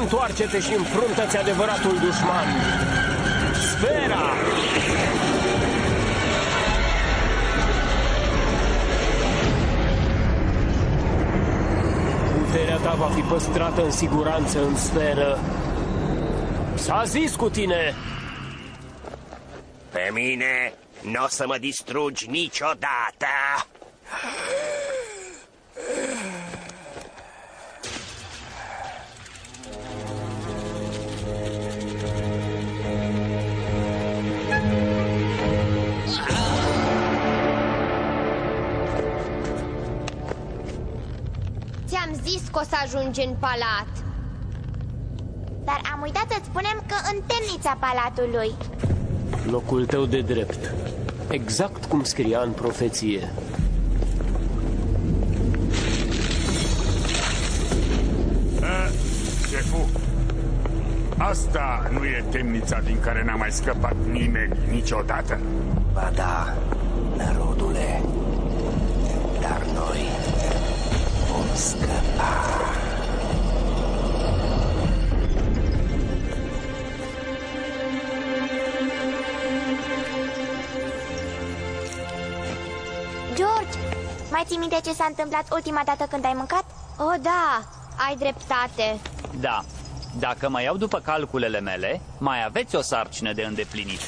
Întoarce-te și înfruntă-ți adevăratul dușman. Sfera! Puterea ta va fi păstrată în siguranță în sferă. S-a zis cu tine! Pe mine n-o să mă distrugi niciodată! Ți-am zis că o să ajungi în palat. Dar am uitat să-ți spunem că în temnița palatului. Locul tău de drept. Exact cum scria în profeție. Șefu, asta nu e temnița din care n-a mai scăpat nimeni niciodată? Ba da, nerodule, dar noi vom scăpa. George, mai ții minte ce s-a întâmplat ultima dată când ai mâncat? Oh, da, ai dreptate. Da, dacă mă iau după calculele mele, mai aveți o sarcină de îndeplinit.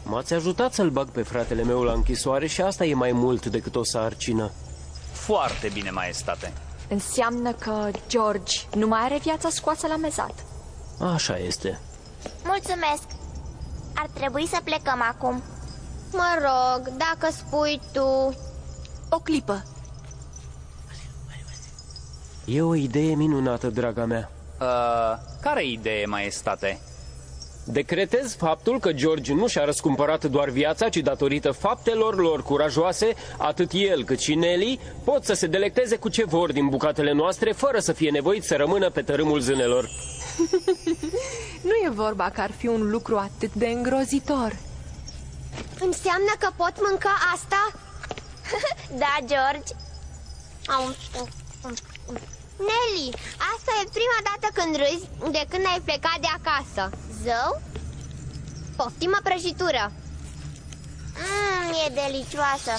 M-ați ajutat să-l bag pe fratele meu la închisoare și asta e mai mult decât o sarcină. Foarte bine, maestate. Înseamnă că George nu mai are viața scoasă la mezat. Așa este. Mulțumesc. Ar trebui să plecăm acum. Mă rog, dacă spui tu. O clipă. E o idee minunată, draga mea. Care idee, maestate? Decretez faptul că George nu și-a răscumpărat doar viața, ci datorită faptelor lor curajoase, atât el cât și Nelly pot să se delecteze cu ce vor din bucatele noastre, fără să fie nevoiți să rămână pe tărâmul zânelor. Nu e vorba că ar fi un lucru atât de îngrozitor. Înseamnă că pot mânca asta? Da, George. Nelly, asta e prima dată când râzi de când ai plecat de acasă. Zău? Poftim o prăjitură. E delicioasă.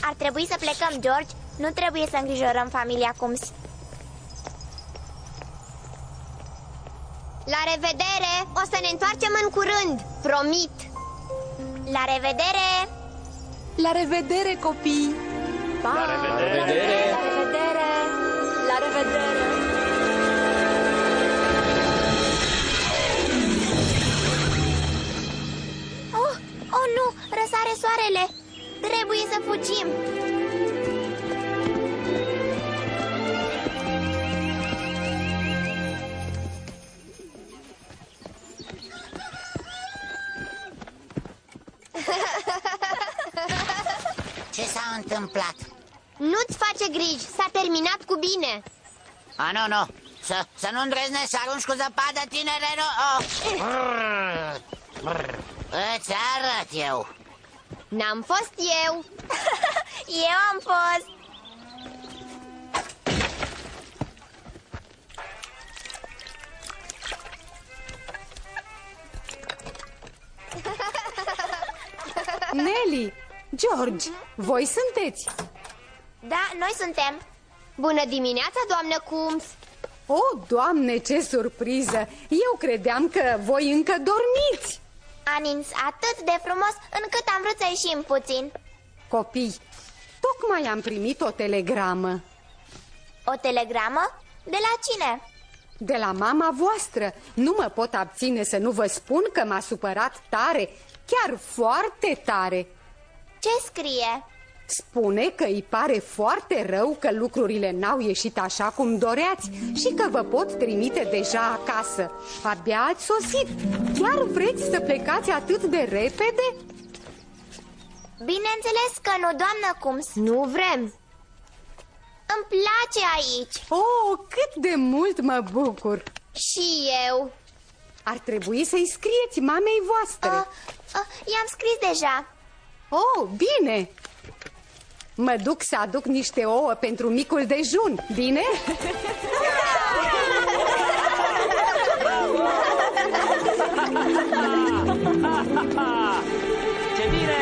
Ar trebui să plecăm, George. Nu trebuie să îngrijorăm familia Coombs. La revedere! O să ne întoarcem în curând, promit. La revedere! La revedere, copii! Pa! La revedere! La revedere! La revedere! La revedere! Oh, nu! Răsare soarele! Trebuie să fugim! Ce s-a întâmplat? Nu-ți face griji, s-a terminat cu bine. Nu. Să nu îndrăznești să arunci cu zăpadă, tinere, nu... Îți arăt eu. N-am fost eu. Eu am fost. Nelly, George, voi sunteți? Da, noi suntem. Bună dimineața, doamnă Coombs. Doamne, ce surpriză! Eu credeam că voi încă dormiți. A nins atât de frumos încât am vrut să ieșim puțin. Copii, tocmai am primit o telegramă. O telegramă? De la cine? De la mama voastră. Nu mă pot abține să nu vă spun că m-a supărat tare, chiar foarte tare. Ce scrie? Spune că îi pare foarte rău că lucrurile n-au ieșit așa cum doreați și că vă pot trimite deja acasă. Abia ați sosit. Chiar vreți să plecați atât de repede? Bineînțeles că nu, doamnă Coombs. Nu vrem. Îmi place aici. Cât de mult mă bucur. Și eu. Ar trebui să-i scrieți mamei voastre. I-am scris deja. Bine. Mă duc să aduc niște ouă pentru micul dejun, bine? Ce bine!